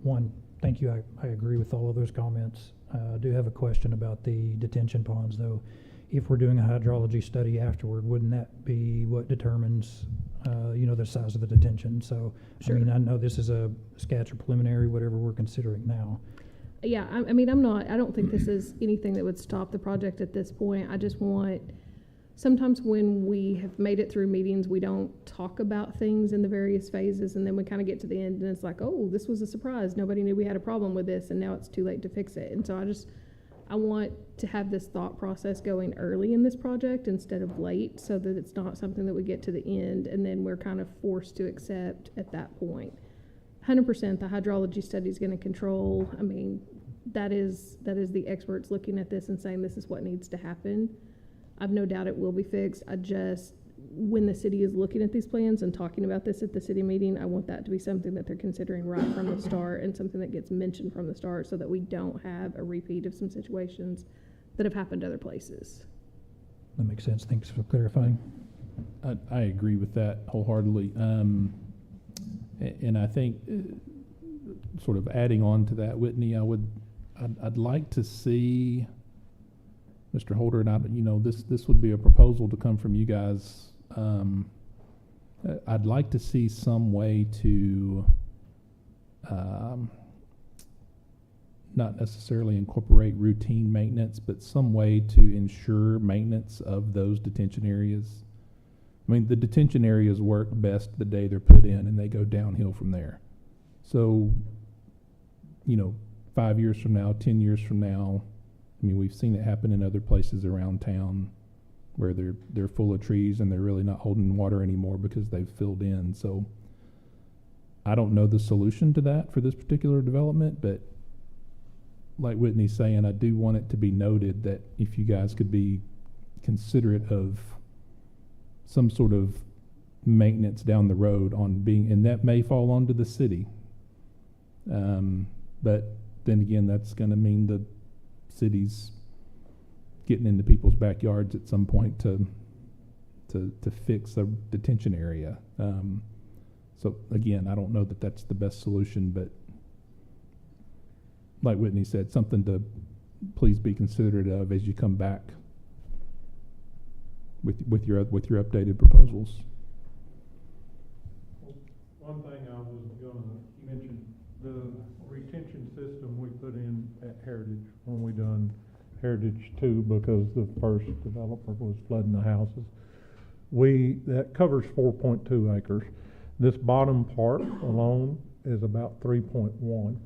one. Thank you. I agree with all of those comments. I do have a question about the detention ponds, though. If we're doing a hydrology study afterward, wouldn't that be what determines, the size of the detention? So, Sure. I know this is a sketch or preliminary, whatever we're considering now. Yeah, I don't think this is anything that would stop the project at this point. I just want, sometimes when we have made it through meetings, we don't talk about things in the various phases, and then we kind of get to the end and it's like, oh, this was a surprise. Nobody knew we had a problem with this, and now it's too late to fix it. And so I want to have this thought process going early in this project instead of late, so that it's not something that we get to the end and then we're kind of forced to accept at that point. 100% the hydrology study is going to control. That is the experts looking at this and saying this is what needs to happen. I've no doubt it will be fixed. When the city is looking at these plans and talking about this at the city meeting, I want that to be something that they're considering right from the start and something that gets mentioned from the start so that we don't have a repeat of some situations that have happened other places. That makes sense. Thanks for clarifying. I agree with that wholeheartedly. And I think, sort of adding on to that, Whitney, I'd like to see, Mr. Holder, and this would be a proposal to come from you guys. I'd like to see some way to, not necessarily incorporate routine maintenance, but some way to ensure maintenance of those detention areas. I mean, the detention areas work best the day they're put in, and they go downhill from there. So, 5 years from now, 10 years from now, I mean, we've seen it happen in other places around town where they're full of trees and they're really not holding water anymore because they've filled in. So I don't know the solution to that for this particular development, but like Whitney's saying, I do want it to be noted that if you guys could be considerate of some sort of maintenance down the road and that may fall onto the city. But then again, that's going to mean the city's getting into people's backyards at some point to fix a detention area. So again, I don't know that that's the best solution, but like Whitney said, something to please be considerate of as you come back with your updated proposals. One thing I was gonna mention, the retention system we put in at Heritage when we done Heritage 2, because the first developer was flooding the houses. That covers 4.2 acres. This bottom part alone is about 3.1.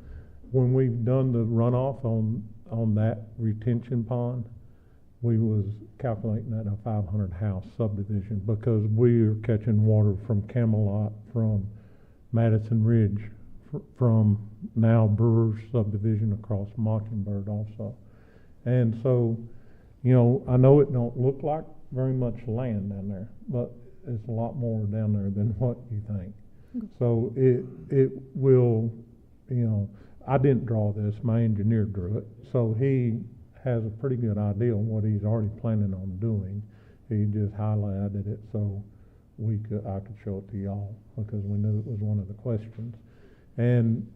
When we've done the runoff on that retention pond, we was calculating that a 500 house subdivision, because we are catching water from Camelot, from Madison Ridge, from now Brewer's subdivision across Mockingbird also. And so, I know it don't look like very much land down there, but it's a lot more down there than what you think. Okay. So it will, I didn't draw this, my engineer drew it, so he has a pretty good idea on what he's already planning on doing. He just highlighted it so I could show it to y'all, because we knew it was one of the questions. And,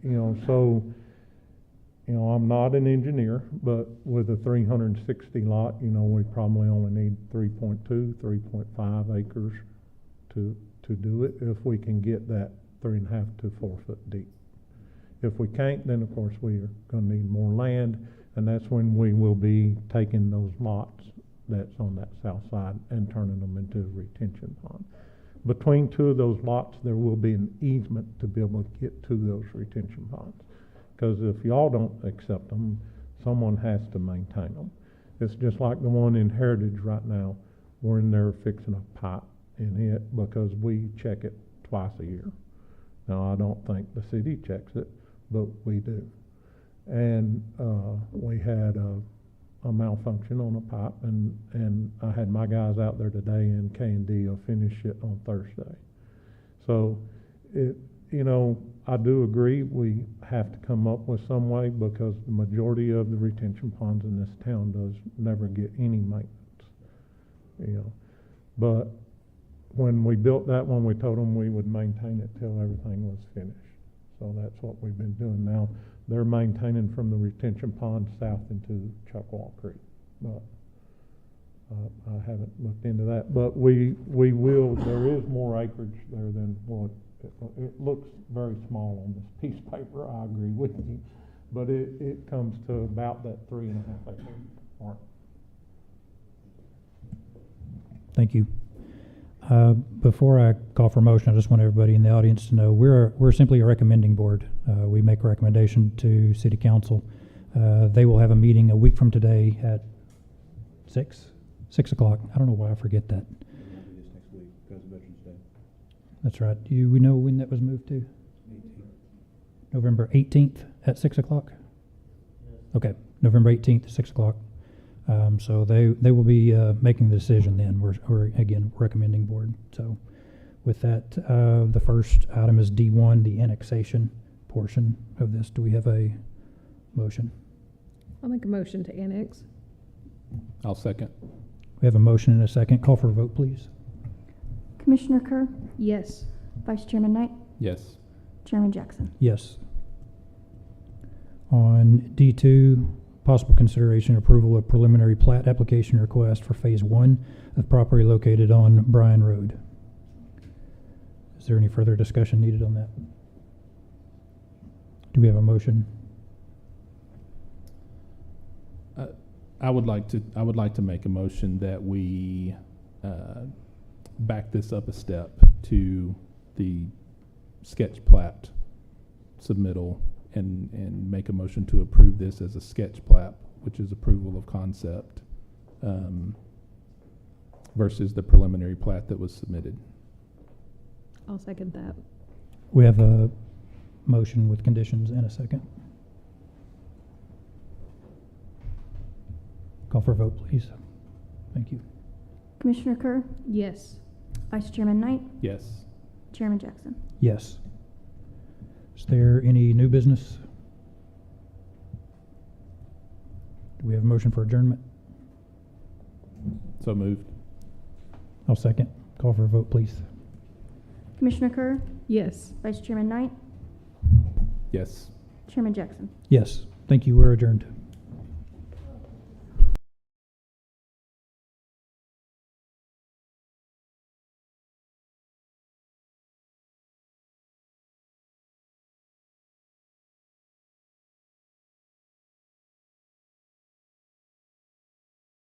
I'm not an engineer, but with a 360 lot, we probably only need 3.2, 3.5 acres to do it, if we can get that 3.5 to 4 foot deep. If we can't, then of course we are gonna need more land, and that's when we will be taking those lots that's on that south side and turning them into a retention pond. Between two of those lots, there will be an easement to be able to get to those retention ponds. Because if y'all don't accept them, someone has to maintain them. It's just like the one in Heritage right now. We're in there fixing a pipe in it because we check it twice a year. Now, I don't think the city checks it, but we do. And we had a malfunction on a pipe, and I had my guys out there today, and K&D will finish it on Thursday. So, I do agree we have to come up with some way, because the majority of the retention ponds in this town does never get any maintenance. But when we built that one, we told them we would maintain it till everything was finished. So that's what we've been doing now. They're maintaining from the retention pond south into Chuckwall Creek, but I haven't looked into that. But we will. There is more acreage there than what it looks very small on this piece of paper. I agree with you, but it comes to about that 3.5 acre mark. Thank you. Before I call for motion, I just want everybody in the audience to know we're simply a recommending board. We make a recommendation to City Council. They will have a meeting a week from today at 6 o'clock. I don't know why I forget that. This next week, because of Veterans Day. That's right. Do we know when that was moved to? 18th. November 18th at 6 o'clock? Okay, November 18th at 6 o'clock. So they will be making the decision then. We're again recommending board. So with that, the first item is D1, the annexation portion of this. Do we have a motion? I'll make a motion to annex. I'll second. We have a motion and a second. Call for a vote, please. Commissioner Kerr, Yes. Vice Chairman Knight, Yes. Chairman Jackson. Yes. On D2, possible consideration and approval of preliminary plat application request for Phase 1 of property located on Bryan Road. Is there any further discussion needed on that? Do we have a motion? I would like to make a motion that we back this up a step to the sketch plat submittal and make a motion to approve this as a sketch plat, which is approval of concept, versus the preliminary plat that was submitted. I'll second that. We have a motion with conditions and a second. Call for a vote, please. Thank you. Commissioner Kerr, Yes. Vice Chairman Knight, Yes. Chairman Jackson. Yes. Is there any new business? Do we have a motion for adjournment? So moved. I'll second. Call for a vote, please. Commissioner Kerr, Yes. Vice Chairman Knight, Yes. Chairman Jackson. Yes. Thank you. We're adjourned.